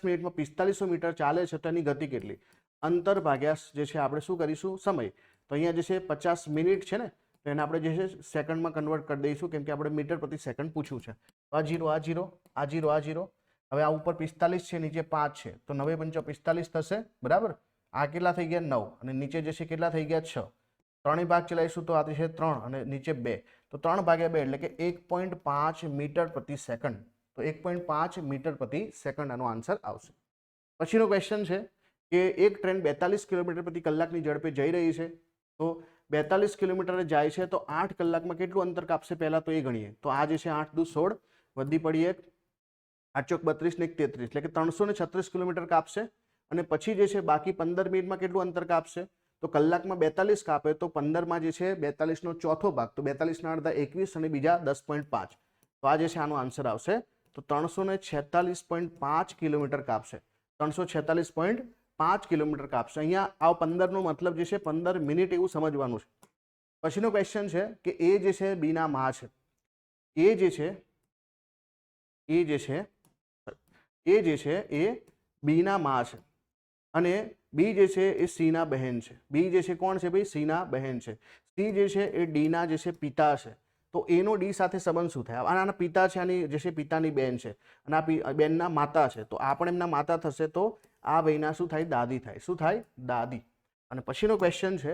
મિનિટમાં 4500 મીટર ચાલે છે તો એની ગતિ કેટલી? અંતર ભાગ્યા જે છે આપણે શું કરીશું? સમય. તો અહીંયા જે છે 50 મિનિટ છે ને, તો એને આપણે જે છે સેકન્ડમાં કન્વર્ટ કરી દઈશું, કેમ કે આપણે મીટર પ્રતિ સેકન્ડ પૂછ્યું છે. આ 0 આ 0 આ 0 આ 0. હવે આ ઉપર 45 છે, નીચે 5 છે, તો 9 5 45 થશે, બરાબર. આ કેટલા થઈ ગયા? 9. અને નીચે જે છે કેટલા થઈ ગયા? 6. ત્રણેય ભાગ ચલાવીશું તો આ છે 3 અને નીચે 2, તો 3 ભાગ્યા 2 એટલે કે 1.5 મીટર પ્રતિ સેકન્ડ. તો 1.5 મીટર પ્રતિ સેકન્ડ આનો આન્સર આવશે. પછીનો ક્વેશ્ચન છે કે એક ટ્રેન 42 કિલોમીટર પ્રતિ કલાકની ઝડપે જઈ રહી છે, તો 42 કિલોમીટર જાય છે તો 8 કલાકમાં કેટલું અંતર કાપશે? પહેલા તો એ ગણીએ. તો આ જે છે 8 દુ 16, વધી પડી 1, 8 ચોક 32 ને 1 33, એટલે કે 336 કિલોમીટર કાપશે. અને પછી જે છે બાકી 15 મિનિટમાં કેટલું અંતર કાપશે? તો કલાકમાં 42 કાપે તો 15માં જે છે 42 નો ચોથો ભાગ, તો 42 ના અડધા 21 અને બીજા 10.5, તો આ જે છે આનો આન્સર આવશે. તો 346.5 કિલોમીટર કાપશે. 346.5 કિલોમીટર કાપશે. અહીંયા આ 15 નો મતલબ જે છે 15 મિનિટ એવું સમજવાનું છે. પછીનો ક્વેશ્ચન છે કે એ જે છે બી ના માં છે, એ જે છે એ બી ના માં છે અને બી જે છે એ સી ના બહેન છે. બી જે છે કોણ છે ભાઈ? સી ના બહેન છે. સી જે છે એ ડી ના જે છે પિતા છે, તો એનો ડી સાથે સંબંધ શું થાય? આના પિતા છે, આની જે છે પિતાની બેન છે, અને આ બેનના માતા છે, તો આ પણ એમના માતા થશે, તો આ ભાઈના શું થાય? દાદી થાય. શું થાય? દાદી. અને પછીનો ક્વેશ્ચન છે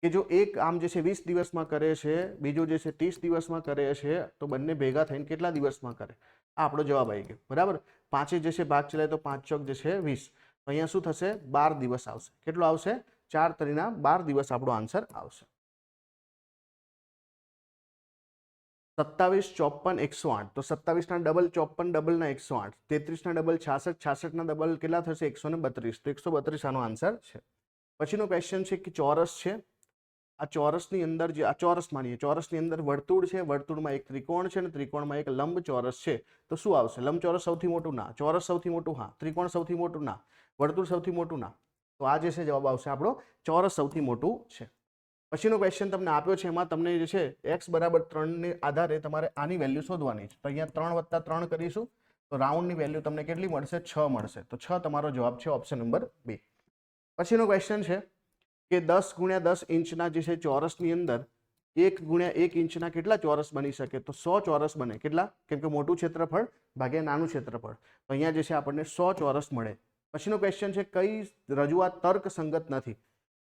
કે જો એક આમ જે છે 20 દિવસમાં કરે છે, બીજો જે છે 30 દિવસમાં કરે છે, તો બંને ભેગા થઈને કેટલા દિવસમાં કરે? આ આપણો જવાબ આવી ગયો, બરાબર. 5 જે છે ભાગ ચલાય તો 5 ચોક જે છે 20, અહીંયા શું થશે? 12 દિવસ આવશે. કેટલો આવશે? 4 તરીના 12 દિવસ આપણો આન્સર આવશે. 27 54 108, તો 27 ના ડબલ 54, ડબલ ના 108, 33 ના ડબલ 66, 66 ના ડબલ કેટલા થશે? 132, તો 132 આનો આન્સર છે. પછીનો ક્વેશ્ચન છે કે ચોરસ છે. આ ચોરસની અંદર જે આ ચોરસ માનીએ, ચોરસની અંદર વર્તુળ છે, વર્તુળમાં એક ત્રિકોણ છે અને ત્રિકોણમાં એક લંબચોરસ છે, તો શું આવશે? લંબચોરસ સૌથી મોટું? ના. ચોરસ સૌથી મોટું? હા. ત્રિકોણ સૌથી મોટું? ના. વર્તુળ સૌથી મોટું? ના. તો આ જે છે જવાબ આવશે આપણો ચોરસ સૌથી મોટું છે. પછીનો ક્વેશ્ચન તમને આપ્યો છે, એમાં તમને જે છે x બરાબર 3 ને આધારે તમારે આની વેલ્યુ શોધવાની છે. તો અહીંયા 3 + 3 કરીશું તો રાઉન્ડની વેલ્યુ તમને કેટલી મળશે? 6 મળશે. તો 6 તમારો જવાબ છે, ઓપ્શન નંબર 2. પછીનો ક્વેશ્ચન છે કે 10 × 10 ઇંચના જે છે ચોરસની અંદર 1 × 1 ઇંચના કેટલા ચોરસ બની શકે? તો 100 ચોરસ બને. કેટલા? કેમ કે મોટું ક્ષેત્રફળ ભાગ્યા નાનું ક્ષેત્રફળ, તો અહીંયા જે છે આપણને 100 ચોરસ મળે. પછીનો ક્વેશ્ચન છે કઈ રજૂઆત તર્કસંગત નથી?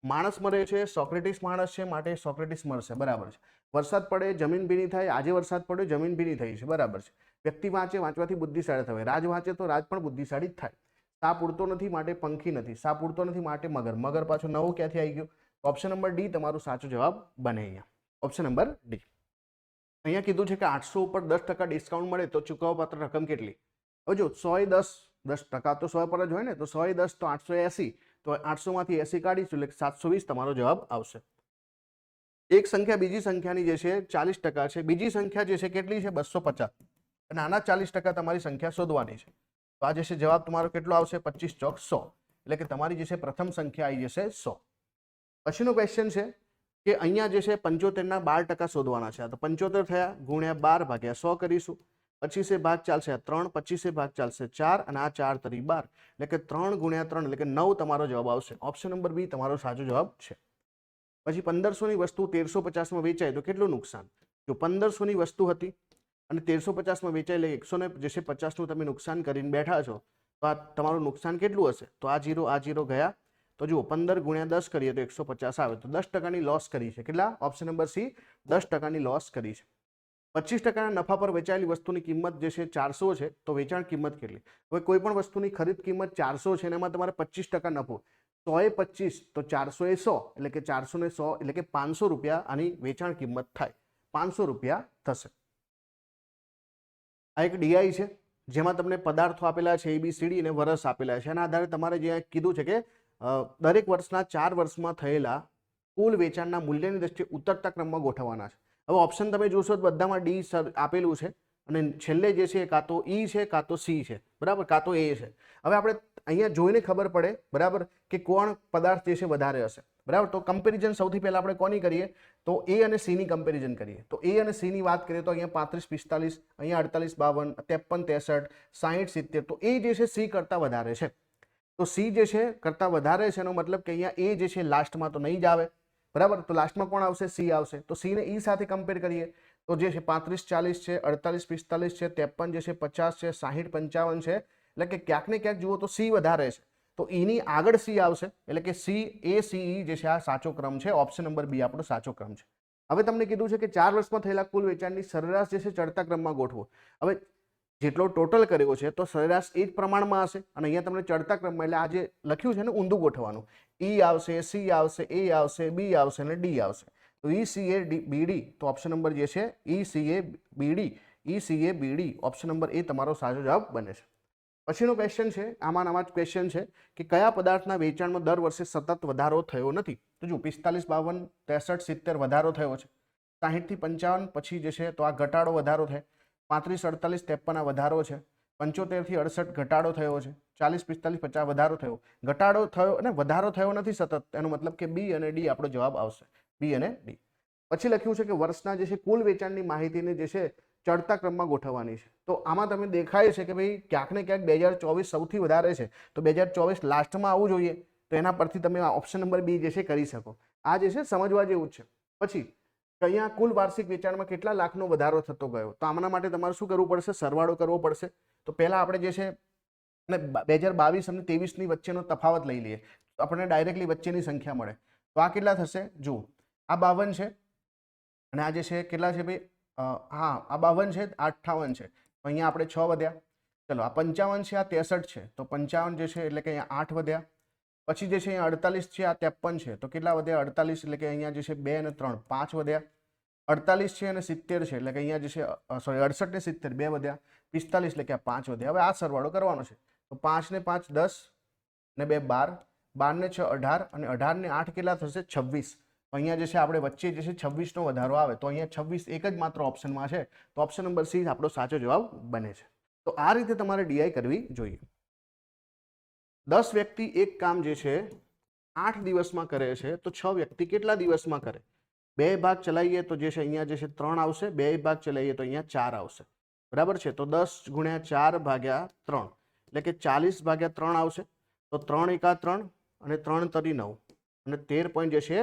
માણસ મરે છે, સોક્રેટિસ માણસ છે, માટે સોક્રેટિસ મળશે, બરાબર છે. વરસાદ પડે, જમીન ભીની થાય, આજે વરસાદ પડ્યો, જમીન ભીની થઈ છે, બરાબર છે. વ્યક્તિ વાંચે, વાંચવાથી બુદ્ધિશાળી થવાય. રાજ વાંચે તો રાજ પણ બુદ્ધિશાળી જ થાય. સાપ ઉડતો નથી માટે પંખી નથી, સાપ ઉડતો નથી માટે મગર, મગર પાછો નવો ક્યાંથી આવી ગયો? ઓપ્શન નંબર ડી તમારો સાચો જવાબ બને. અહીંયા ઓપ્શન નંબર ડી. અહીંયા કીધું છે કે 800 ઉપર 10% ડિસ્કાઉન્ટ મળે તો ચૂકવવાપાત્ર રકમ કેટલી? હવે જો 100 એ 10% તો 100 પર જ હોય ને, તો 100 એ 10 તો 880, તો 800 માંથી 80 કાઢીશું એટલે 720 તમારો જવાબ આવશે. એક સંખ્યા બીજી સંખ્યાની જે છે 40% છે, બીજી સંખ્યા જે છે કેટલી છે? 250, અને આના 40% તમારી સંખ્યા શોધવાની છે. તો આ જે છે જવાબ તમારો કેટલો આવશે? 25 ચોક 100, એટલે કે તમારી જે છે પ્રથમ સંખ્યા આવી જશે 100. પછીનો ક્વેશ્ચન છે કે અહીંયા જે છે 75 ના 12% શોધવાના છે. તો 75 થયા ગુણ્યા 12 ભાગ્યા 100 કરીશું, 25 ભાગ ચાલશે, આ 3 25 ભાગ ચાલશે 4 અને આ 4 તરી 12 એટલે કે 3 ગુણ્યા 3 એટલે કે 9 તમારો જવાબ આવશે. ઓપ્શન નંબર બી તમારો સાચો જવાબ છે. પછી 1500 ની વસ્તુ 1350 માં વેચાય તો કેટલું નુકસાન? જો 1500 ની વસ્તુ હતી અને 1350 માં વેચાય એટલે 150 નું તમે નુકસાન કરીને બેઠા છો, તો આ તમારું નુકસાન કેટલું હશે? તો આ 0 ગયા તો જુઓ 15 ગુણ્યા 10 કરીએ તો 150 આવે, તો 10% લોસ કરી છે. કેટલા? ઓપ્શન નંબર સી 10% લોસ કરી છે. 25% નફા પર વેચાયેલી વસ્તુની કિંમત જે છે 400 છે, તો વેચાણ કિંમત કેટલી? હવે કોઈ પણ વસ્તુની ખરીદ કિંમત 400 છે અને એમાં તમારે 25% નફો, 100 એ 25 તો 400 એ 100 એટલે કે 400 ને 100 એટલે કે 500 રૂપિયા આની વેચાણ કિંમત થાય, 500 રૂપિયા થશે. આ એક ડીઆઈ છે જેમાં તમને પદાર્થો આપેલા છે ABCD અને વર્ષ આપેલા છે. એના આધારે તમારે જે કીધું છે કે દરેક વર્ષના 4 વર્ષમાં થયેલા કુલ વેચાણના મૂલ્યની દ્રષ્ટિએ ઉતરતા ક્રમમાં ગોઠવવાના છે. હવે ઓપ્શન તમે જોશો તો બધામાં ડી આપેલું છે અને છેલ્લે જે છે કાં તો ઈ છે કાં તો સી છે, બરાબર, કાં તો એ છે. હવે આપણે અહીંયા જોઈને ખબર પડે, બરાબર, કે કોણ પદાર્થ જે છે વધારે હશે, બરાબર. તો કમ્પેરિઝન સૌથી પહેલા આપણે કોની કરીએ? તો એ અને સી ની કમ્પેરિઝન કરીએ. તો એ અને સી ની વાત કરીએ તો અહીંયા 35 45, અહીંયા 48 52, 53 63 60 70, તો એ જે છે સી કરતા વધારે છે. તો સી જે છે કરતા વધારે છે એનો મતલબ કે અહીંયા એ જે છે લાસ્ટમાં તો નહીં જ આવે, બરાબર. તો લાસ્ટમાં કોણ આવશે? સી આવશે. તો સી ને ઈ સાથે કમ્પેર કરીએ તો જે છે 35 40 છે, 48 45 છે, 53 જે છે 50 છે, 60 55 છે, એટલે કે ક્યાંક ને ક્યાંક જુઓ તો સી વધારે છે. તો ઈની આગળ સી આવશે એટલે કે CACE જે છે આ સાચો ક્રમ છે. ઓપ્શન નંબર બી આપણો સાચો ક્રમ છે. હવે તમને કીધું છે કે 4 વર્ષમાં થયેલા કુલ વેચાણની સરેરાશ જે છે ચડતા ક્રમમાં ગોઠવો. હવે જેટલો ટોટલ કર્યો છે તો સરેરાશ એ જ પ્રમાણમાં હશે અને અહીંયા તમને ચડતા ક્રમમાં એટલે આ જે લખ્યું છે ને ઊંધું ગોઠવવાનું. ઈ આવશે, સી આવશે, એ આવશે, બી આવશે અને ડી આવશે. તો ECABD, તો ઓપ્શન નંબર જે છે ECABD ઓપ્શન નંબર એ તમારો સાચો જવાબ બને છે. પછીનો ક્વેશ્ચન છે, આમાં જ ક્વેશ્ચન છે કે કયા પદાર્થના વેચાણમાં દર વર્ષે સતત વધારો થયો નથી? તો જો 45 52 63 70 વધારો થયો છે, 60 થી 55 પછી જે છે તો આ ઘટાડો વધારો થાય, 35 48 53 આ વધારો છે, 75 થી 68 ઘટાડો થયો છે, 40 45 50 વધારો થયો. ઘટાડો થયો અને વધારો થયો નથી સતત, એનો મતલબ કે બી અને ડી આપણો જવાબ આવશે, બી અને ડી. પછી લખ્યું છે કે વર્ષના જે છે કુલ વેચાણની માહિતીને જે છે ચડતા ક્રમમાં ગોઠવવાની છે. તો આમાં તમે દેખાય છે કે ભાઈ ક્યાંક ને ક્યાંક 2024 સૌથી વધારે છે, તો 2024 લાસ્ટમાં આવવું જોઈએ. તો એના પરથી તમે ઓપ્શન નંબર બી જે છે કરી શકો. આ જે છે સમજવા જેવું છે. પછી અહીંયા કુલ વાર્ષિક વેચાણમાં કેટલા લાખનો વધારો થતો ગયો? તો આમના માટે તમારે શું કરવું પડશે? સરવાળો કરવો પડશે. તો પહેલા આપણે જે છે 2022 અને 23 ની વચ્ચેનો તફાવત લઈ લઈએ તો આપણને ડાયરેક્ટલી વચ્ચેની સંખ્યા મળે. તો આ કેટલા થશે? જુઓ, આ 52 છે અને આ જે છે કેટલા છે ભાઈ? હા, આ 52 છે, 58 છે, તો અહીંયા આપણે 6 વધ્યા. ચલો, આ 55 છે, આ 63 છે, તો 55 જે છે એટલે કે અહીંયા 8 વધ્યા. પછી જે છે અહીંયા 48 છે, આ 53 છે, તો કેટલા વધ્યા? 48 એટલે કે અહીંયા જે છે 2 અને 3 5 વધ્યા. 48 છે અને 70 છે એટલે કે અહીંયા જે છે 68 ને 70 2 વધ્યા. 45 એટલે કે આ 5 વધ્યા. હવે આ સરવાળો કરવાનો છે. તો 5 ને 5 10 ને 2 12, 12 ને 6 18 અને 18 ને 8 કેટલા થશે? 26. તો અહીંયા જે છે આપણે વચ્ચે જે છે 26 નો વધારો આવે, તો અહીંયા 26 એક જ માત્ર ઓપ્શનમાં છે, તો ઓપ્શન નંબર સી આપણો સાચો જવાબ બને છે. તો આ રીતે તમારે ડીઆઈ કરવી જોઈએ. 10 વ્યક્તિ એક કામ જે છે 8 દિવસમાં કરે છે, તો 6 વ્યક્તિ કેટલા દિવસમાં કરે? 2 ભાગ ચલાવીએ તો જે છે અહીંયા જે છે 3 આવશે, 2 ભાગ ચલાવીએ તો અહીંયા 4 આવશે, બરાબર છે. તો 10 ગુણ્યા 4 ભાગ્યા 3 એટલે કે 40 ભાગ્યા 3 આવશે. તો 3 એકા 3 અને 3 તરી 9 અને 13 પોઈન્ટ જે છે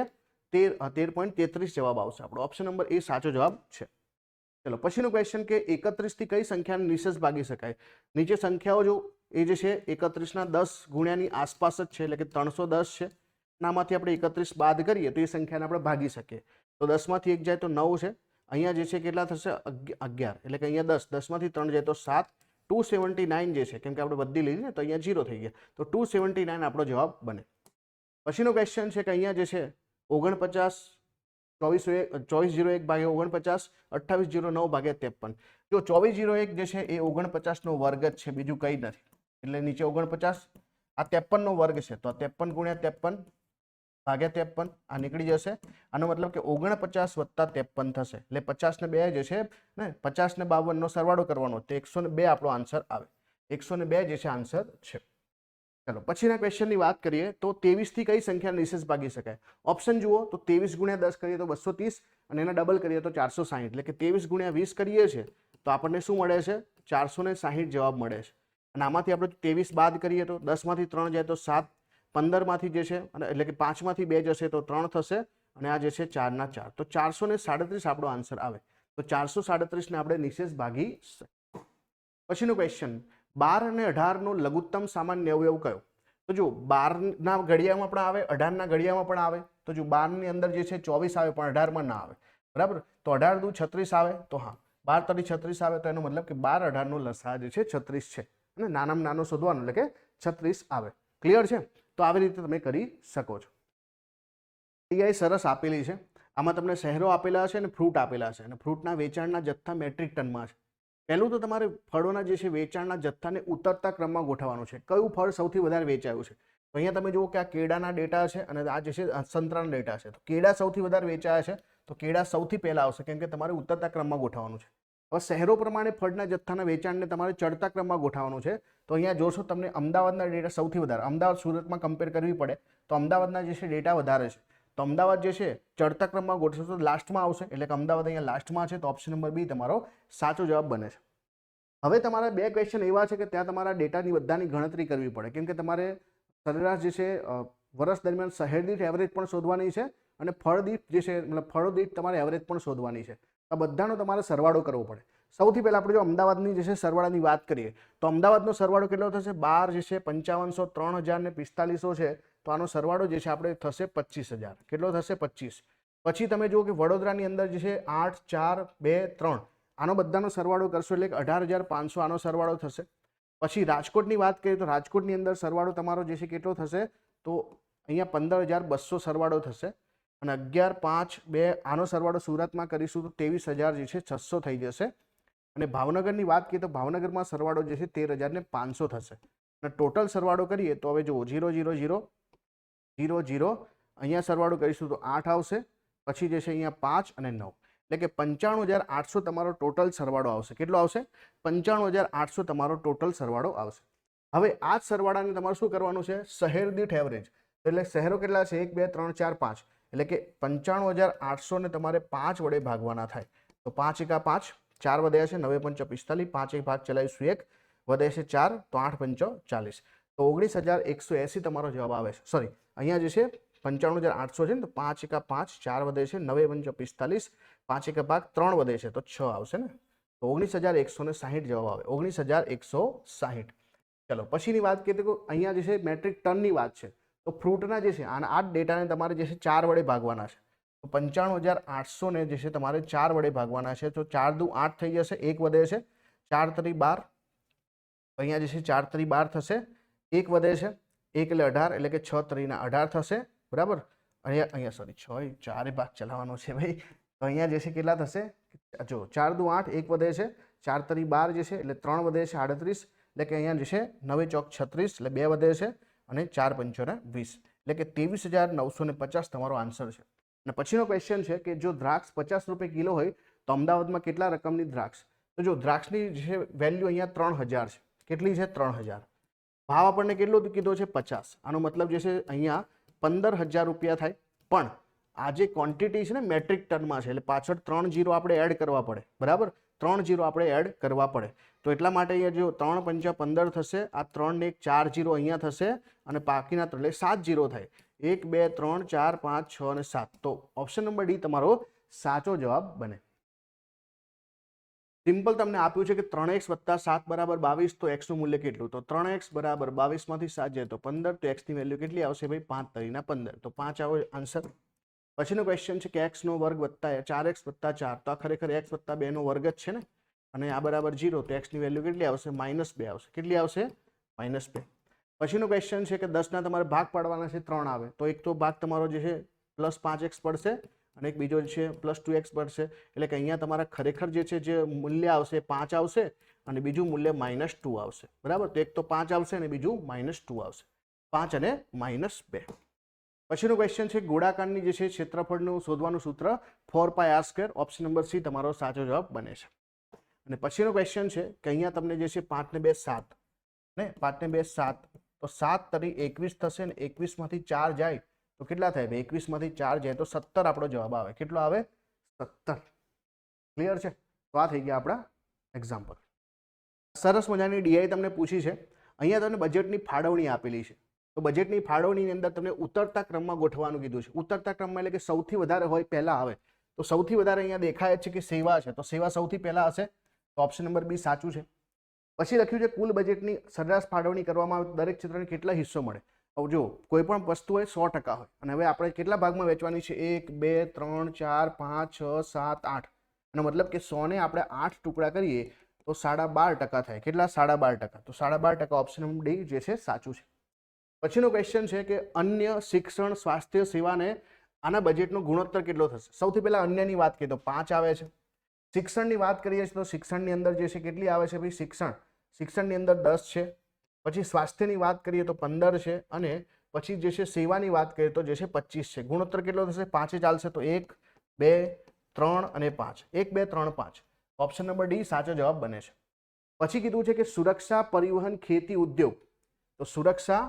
13.33 જવાબ આવશે. આપણો ઓપ્શન નંબર એ સાચો જવાબ છે. ચલો, પછીનો ક્વેશ્ચન કે 31 થી કઈ સંખ્યાને નિશેષ ભાગી શકાય? નીચે સંખ્યાઓ જો એ જે છે 31 ના 10 ગુણ્યાની આસપાસ જ છે એટલે કે 310 છે. આમાંથી આપણે 31 બાદ કરીએ તો એ સંખ્યાને આપણે ભાગી શકીએ. તો 10 માંથી 1 જાય તો 9 છે, અહીંયા જે છે કેટલા થશે? 11 એટલે કે અહીંયા 10, 10 માંથી 3 જાય તો 7, 279 જે છે, કેમ કે આપણે બધી લીધી ને તો અહીંયા 0 થઈ ગયા, તો 279 આપણો જવાબ બને. પછીનો ક્વેશ્ચન છે કે અહીંયા જે છે 49 2401 ભાગ્યા 49 2809 ભાગ્યા 53. જો 2401 જે છે એ 49 નો વર્ગ જ છે, બીજું કંઈ નથી. એટલે નીચે 49 આ 53 નો વર્ગ છે, તો 53 ગુણ્યા 53 ભાગ્યા 53 આ નીકળી જશે. આનો મતલબ કે 49 વત્તા 53 થશે એટલે 50 ને 2 જે છે ને 50 ને 52 નો સરવાળો કરવાનો, તો 102 આપણો આન્સર આવે. 102 જે છે આન્સર છે. ચલો, પછીના ક્વેશ્ચનની વાત કરીએ તો 23 થી કઈ સંખ્યા નિશેષ ભાગી શકાય? ઓપ્શન જુઓ તો 23 ગુણ્યા 10 કરીએ તો 230 અને એના ડબલ કરીએ તો 460 એટલે કે 23 ગુણ્યા 20 કરીએ છીએ તો આપણને શું મળે છે? 460 જવાબ મળે છે. અને આમાંથી આપણે 23 બાદ કરીએ તો 10માંથી 3 જાય તો 7, 15માંથી જે છે એટલે કે 5માંથી 2 જશે તો 3 થશે, અને આ જે છે 4 ના 4, તો 437 આપણો આન્સર આવે. તો 437 ને આપણે નિશેષ ભાગી. પછીનો ક્વેશ્ચન, 12 અને 18 નો લઘુત્તમ સામાન્ય અવયવ કયો? તો જો 12 ના ઘડિયામાં પણ આવે, 18 ના ઘડિયામાં પણ આવે. તો જો 12 ની અંદર જે છે 24 આવે પણ 18 માં ના આવે, બરાબર. તો 18 દુ 36 આવે, તો હા 12 તરી 36 આવે, તો એનો મતલબ કે 12 18 નો લસા જે છે 36 છે, અને નાનામાં નાનો શોધવાનો એટલે કે 36 આવે. ક્લિયર છે? તો આવી રીતે તમે કરી શકો છો. ટીઆઈ સરસ આપેલી છે. આમાં તમને શહેરો આપેલા છે અને ફ્રૂટ આપેલા છે, અને ફ્રૂટના વેચાણના જથ્થા મેટ્રિક ટનમાં છે. પહેલું તો તમારે ફળોના જે છે વેચાણના જથ્થાને ઉતરતા ક્રમમાં ગોઠવવાનું છે. કયું ફળ સૌથી વધારે વેચાયું છે? તો અહીંયા તમે જુઓ કે આ કેળાના ડેટા છે અને આ જે છે સંતરાના ડેટા છે. તો કેળા સૌથી વધારે વેચાયા છે, તો કેળા સૌથી પહેલા આવશે, કેમ કે તમારે ઉતરતા ક્રમમાં ગોઠવવાનું છે. હવે શહેરો પ્રમાણે ફળના જથ્થાના વેચાણને તમારે ચડતા ક્રમમાં ગોઠવવાનું છે. તો અહીંયા જોશો તમને અમદાવાદના ડેટા સૌથી વધારે, અમદાવાદ સુરતમાં કમ્પેર કરવી પડે તો અમદાવાદના જે છે ડેટા વધારે છે. તો અમદાવાદ જે છે ચડતા ક્રમમાં ગોઠવશો તો લાસ્ટમાં આવશે, એટલે કે અમદાવાદ અહીંયા લાસ્ટમાં છે, તો ઓપ્શન નંબર બી તમારો સાચો જવાબ બને છે. હવે તમારા બે ક્વેશ્ચન એવા છે કે ત્યાં તમારા ડેટાની બધાની ગણતરી કરવી પડે, કેમ કે તમારે સરેરાશ જે છે વર્ષ દરમિયાન શહેર દીઠ એવરેજ પણ શોધવાની છે, અને ફળ દીઠ જે છે મતલબ ફળો દીઠ તમારે એવરેજ પણ શોધવાની છે. આ બધાનો તમારે સરવાળો કરવો પડે. સૌથી પહેલા આપણે જો અમદાવાદની જે છે સરવાળાની વાત કરીએ તો અમદાવાદનો સરવાળો કેટલો થશે? 12 જે છે 5500, 3000 ને 4500 છે, તો આનો સરવાળો જે છે આપણે થશે 25000. કેટલો થશે? 25. પછી તમે જુઓ કે વડોદરાની અંદર જે છે 8, 4, 2, 3, આનો બધાનો સરવાળો કરશો એટલે 18500 આનો સરવાળો થશે. પછી રાજકોટની વાત કરીએ તો રાજકોટની અંદર સરવાળો તમારો જે છે કેટલો થશે? તો અહીંયા 15200 સરવાળો થશે, અને 11, 5, 2 આનો સરવાળો સુરતમાં કરીશું તો 23000 જે છે 600 થઈ જશે. અને ભાવનગરની વાત કરીએ તો ભાવનગરમાં સરવાળો જે છે 13500 થશે. અને ટોટલ સરવાળો કરીએ તો હવે જુઓ 0 0 0 0 0 અહીંયા સરવાળો કરીશું તો 8 આવશે, પછી જે છે અહીંયા 5 અને 9, એટલે કે 95800 તમારો ટોટલ સરવાળો આવશે. કેટલો આવશે? 95800 તમારો ટોટલ સરવાળો આવશે. હવે આ જ સરવાળાને તમારે શું કરવાનું છે? શહેર દીઠ એવરેજ. એટલે શહેરો કેટલા છે? 1, 2, 3, 4, 5, એટલે કે 95800 ને તમારે 5 વડે ભાગવાના થાય. તો 5 એકા 5, 4 વધ્યા છે, 9 પંચા 45, 5 એક ભાગ ચલાવીશું 1, વધે છે 4, તો 8 પંચો 40, તો 19180 તમારો જવાબ આવે છે. સોરી, અહીંયા જે છે 95800 છે ને, તો 5 એકા 5, 4 વધે છે, 9 પંચો 45, 5 એકા ભાગ 3 વધે છે, તો 6 આવશે ને, તો 19160 જવાબ આવે. 19160. ચલો પછીની વાત કરીએ તો અહીંયા જે છે મેટ્રિક ટનની વાત છે. તો ફ્રૂટના જે છે આ ડેટાને તમારે જે છે 4 વડે ભાગવાના છે. તો 95800 ને જે છે તમારે 4 વડે ભાગવાના છે. તો 4 દુ 8 થઈ જશે, 1 વધે છે, 4 તરી 12, અહીંયા જે છે 4 તરી 12 થશે, 1 વધે છે, 1 એટલે 18, એટલે કે 6 તરીના 18 થશે, બરાબર. અહીંયા સોરી 6 4 ભાગ ચલાવવાનો છે ભાઈ. તો અહીંયા જે છે કેટલા થશે? જો 4 દુ 8, 1 વધે છે, 4 તરી 12 જે છે એટલે 3 વધે છે 38, એટલે કે અહીંયા જે છે 9 ચોક 36, એટલે 2 વધે છે, અને 4 પંચો 20, એટલે કે 23950 તમારો આન્સર છે. અને પછીનો ક્વેશ્ચન છે કે જો દ્રાક્ષ 50 રૂપિયા કિલો હોય તો અમદાવાદમાં કેટલા રકમની દ્રાક્ષ? તો જો દ્રાક્ષની જે વેલ્યુ અહીંયા 3000 છે. કેટલી છે? 3000. ભાવ આપણને કેટલો કીધો છે? 50. આનો મતલબ જે છે અહીંયા 15000 રૂપિયા થાય. પણ આ જે ક્વોન્ટિટી છે ને મેટ્રિક ટનમાં છે, એટલે પાછળ 3 0 આપણે એડ કરવા પડે, બરાબર. 3 0 આપણે એડ કરવા પડે, તો એટલા માટે અહીંયા જો 3 પંચા 15 થશે, આ 3 ને 1 4 0 અહીંયા થશે, અને બાકીના એટલે 7 0 થાય. 1 2 3 4 5 6 અને 7, તો ઓપ્શન નંબર ડી તમારો સાચો જવાબ બને. સિમ્પલ તમને આપ્યું છે કે 3x + 7 = 22, તો x નું મૂલ્ય કેટલું? તો 3x = 22 માંથી 7 જાય તો 15, તો x ની વેલ્યુ કેટલી આવશે ભાઈ? 5 તરીના 15, તો 5 આવો આન્સર. પછીનો ક્વેશ્ચન છે કે x નો વર્ગ વત્તા 4x + 4, તો આ ખરેખર x + 2 નો વર્ગ જ છે ને, અને આ બરાબર 0, તો x ની વેલ્યુ કેટલી આવશે? -2 આવશે. કેટલી આવશે? -2. પછીનો ક્વેશ્ચન છે કે 10 ના તમારે ભાગ પાડવાના છે, 3 આવે, તો એક તો ભાગ તમારો જે છે +5x પડશે, અને એક બીજો છે +2x પડશે, એટલે કે અહીંયા તમારા ખરેખર જે છે જે મૂલ્ય આવશે 5 આવશે, અને બીજું મૂલ્ય -2 આવશે, બરાબર. તો એક તો 5 આવશે અને બીજું -2 આવશે. 5 અને -2. પછીનો ક્વેશ્ચન છે ગોળાકારની જે છે ક્ષેત્રફળનું શોધવાનું સૂત્ર 4πr². ઓપ્શન નંબર સી તમારો સાચો જવાબ બને છે. અને પછીનો ક્વેશ્ચન છે કે અહીંયા તમને જે છે 5 ને 2 7 ને 5 ને 2 7, તો 7 તરી 21 થશે, ને 21 માંથી 4 જાય તો કેટલા થાય? 21 માંથી 4 જાય તો 17 આપણો જવાબ આવે. કેટલો આવે? 17. ક્લિયર છે? તો આ થઈ ગયા આપણા એક્ઝામ્પલ. સરસ મજાની ડીઆઈ તમને પૂછી છે. અહીંયા તમને બજેટની ફાળવણી આપેલી છે. તો બજેટની ફાળવણીની અંદર તમને ઉતરતા ક્રમમાં ગોઠવવાનું કીધું છે. ઉતરતા ક્રમમાં એટલે કે સૌથી વધારે હોય પહેલા આવે. તો સૌથી વધારે અહીંયા દેખાય છે કે સેવા છે, તો સેવા સૌથી પહેલા હશે. તો ઓપ્શન નંબર બી સાચું છે. પછી લખ્યું છે કુલ બજેટની સરેરાશ ફાળવણી કરવામાં આવે દરેક ક્ષેત્રને કેટલા હિસ્સો મળે. હવે જો કોઈ પણ વસ્તુ હોય 100% હોય અને હવે આપણે કેટલા ભાગમાં વેચવાની છે? 1 2 3 4 5 6 7 8. એનો મતલબ કે 100 ને આપણે 8 ટુકડા કરીએ તો 12.5% થાય. કેટલા? 12.5%. તો 12.5% ઓપ્શન નંબર ડી જે છે સાચું છે. પછીનો ક્વેશ્ચન છે કે અન્ય શિક્ષણ સ્વાસ્થ્ય સેવાને આના બજેટનો ગુણોત્તર કેટલો થશે? સૌથી પહેલા અન્યની વાત કરીએ તો 5 આવે છે. શિક્ષણની વાત કરીએ તો શિક્ષણની અંદર જે છે કેટલી આવે છે ભાઈ? શિક્ષણની અંદર 10 છે. પછી સ્વાસ્થ્યની વાત કરીએ તો 15 છે અને પછી જે છે સેવાની વાત કરીએ તો જે છે 25 છે. ગુણોત્તર કેટલો થશે? 5 ચાલશે તો 1 2 3 અને 5. 1 2 3 5. ઓપ્શન નંબર ડી સાચો જવાબ બને છે. પછી કીધું છે કે સુરક્ષા, પરિવહન, ખેતી, ઉદ્યોગ. તો સુરક્ષા,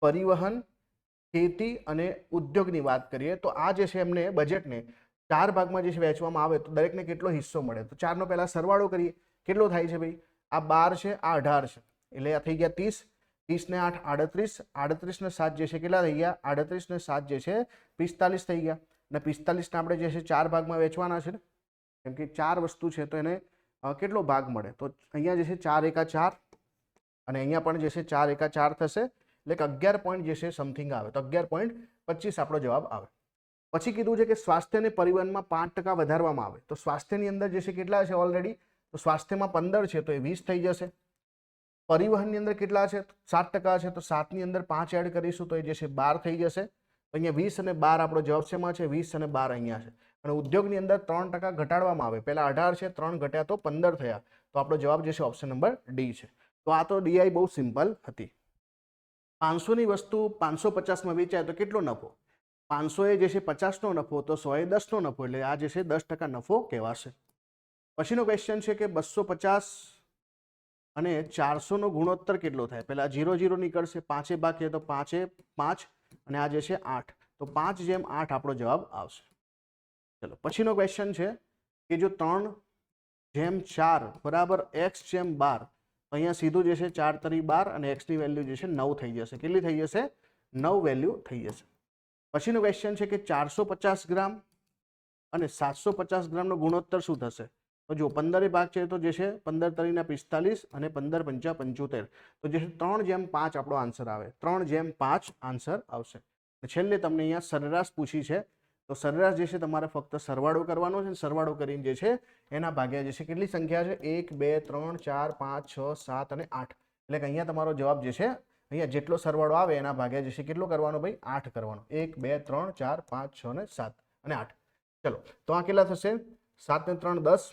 પરિવહન, ખેતી અને ઉદ્યોગની વાત કરીએ તો આ જે છે એમને બજેટને 4 ભાગમાં જે છે વહેંચવામાં આવે તો દરેકને કેટલો હિસ્સો મળે? તો 4 નો પહેલા સરવાળો કરીએ. કેટલો થાય છે ભાઈ? આ 12 છે, આ 18 છે, એટલે આ થઈ ગયા 30. 30 ને 8 38. 38 ને 7 જે છે કેટલા થઈ ગયા? 38 ને 7 જે છે 45 થઈ ગયા. અને 45 ને આપણે જે છે 4 ભાગમાં વેચવાના છે ને, કેમ કે 4 વસ્તુ છે તો એને કેટલો ભાગ મળે? તો અહીંયા જે છે 4 એકા 4 અને અહીંયા પણ જે છે 4 એકા 4 થશે, એટલે કે 11 પોઈન્ટ જે છે સમથિંગ આવે. તો 11.25 આપણો જવાબ આવે. પછી કીધું છે કે સ્વાસ્થ્ય અને પરિવહનમાં 5% વધારવામાં આવે. તો સ્વાસ્થ્યની અંદર જે છે કેટલા છે ઓલરેડી? તો સ્વાસ્થ્યમાં 15 છે તો એ 20 થઈ જશે. પરિવહનની અંદર કેટલા છે? 7% છે તો 7 ની અંદર 5 એડ કરીશું તો એ જે છે 12 થઈ જશે. તો અહીંયા 20 અને 12 આપણો જવાબ શેમાં છે? 20 અને 12 અહીંયા છે. અને ઉદ્યોગની અંદર 3% ઘટાડવામાં આવે. પહેલા 18 છે, 3 ઘટ્યા તો 15 થયા. તો આપણો જવાબ જે છે ઓપ્શન નંબર ડી છે. તો આ તો ડીઆઈ બહુ સિમ્પલ હતી. 500 ની વસ્તુ 550 માં વેચાય તો કેટલો નફો? 500 એ જે છે 50 નો નફો તો 100 એ 10 નો નફો, એટલે આ જે છે 10% નફો કહેવાશે. પછીનો ક્વેશ્ચન છે કે 250 અને 400 નો ગુણોત્તર કેટલો થાય? પહેલા 0 0 નીકળશે, 5 બાકી તો 5 5 અને આ જે છે 8. તો 5:8 આપણો જવાબ આવશે. ચલો પછીનો ક્વેશ્ચન છે કે જો 3:4 બરાબર x/12, તો અહીંયા સીધું જે છે 4 તરી 12 અને x ની વેલ્યુ જે છે 9 થઈ જશે. કેટલી થઈ જશે? 9 વેલ્યુ થઈ જશે. પછીનો ક્વેશ્ચન છે કે 450 ગ્રામ અને 750 ગ્રામનો ગુણોત્તર શું થશે? તો જો 15 ભાગ છે તો જે છે 15 તરીના 45 અને 15 પંચા 75. તો જે છે 3:5 આપણો આન્સર આવે. 3:5 આન્સર આવશે. છેલ્લે તમને અહીંયા સરેરાશ પૂછી છે, તો સરેરાશ જે છે તમારે ફક્ત સરવાળો કરવાનો છે. સરવાળો કરીને જે છે એના ભાગ્યા જે છે કેટલી સંખ્યા છે? 1 2 3 4 5 6 7 અને 8. એટલે કે અહીંયા તમારો જવાબ જે છે અહીંયા જેટલો સરવાળો આવે એના ભાગ્યા જે છે કેટલો કરવાનો ભાઈ? 8 કરવાનો. 1 2 3 4 5 6 અને 7 અને 8. ચલો તો આ કેટલા થશે? 7 ને 3 10,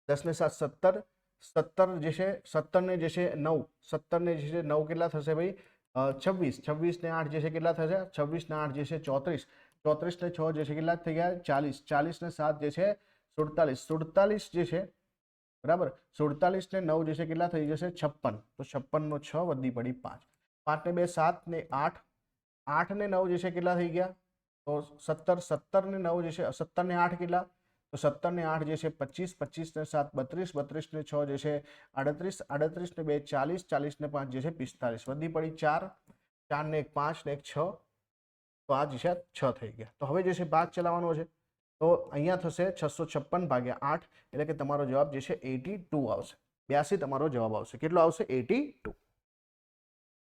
10 ને 7 17, 17 જે છે 17 ને જે છે 9, 17 ને જે છે 9 કેટલા થશે ભાઈ? 26. 26 ને 8 જે છે કેટલા થશે? 26 ને 8 જે છે 34, 34 ને 6 જે છે કેટલા થઈ ગયા? 40, 40 ને 7 જે છે 47, 47 જે છે બરાબર 47 ને 9 જે છે કેટલા થઈ જશે? 56. તો 56 નો 6 વધી પડી 5. 5 ને 2 7 ને 8, 8 ને 9 જે છે કેટલા થઈ ગયા? તો 17, 17 ને 9 જે છે 17 ને 8 કેટલા? તો 17 ને 8 જે છે 25, 25 ને 7 32, 32 ને 6 જે છે 38, 38 ને 2 40, 40 ને 5 જે છે 45, વધી પડી 4, 4 ને 1 5 ને 1 6. તો આ જે છે 6 થઈ ગયા. તો હવે જે છે ભાગ ચલાવવાનો છે, તો અહીંયા થશે 656 ભાગ્યા 8, એટલે કે તમારો જવાબ જે છે 82 આવશે. 82 તમારો જવાબ આવશે. કેટલો આવશે? 82.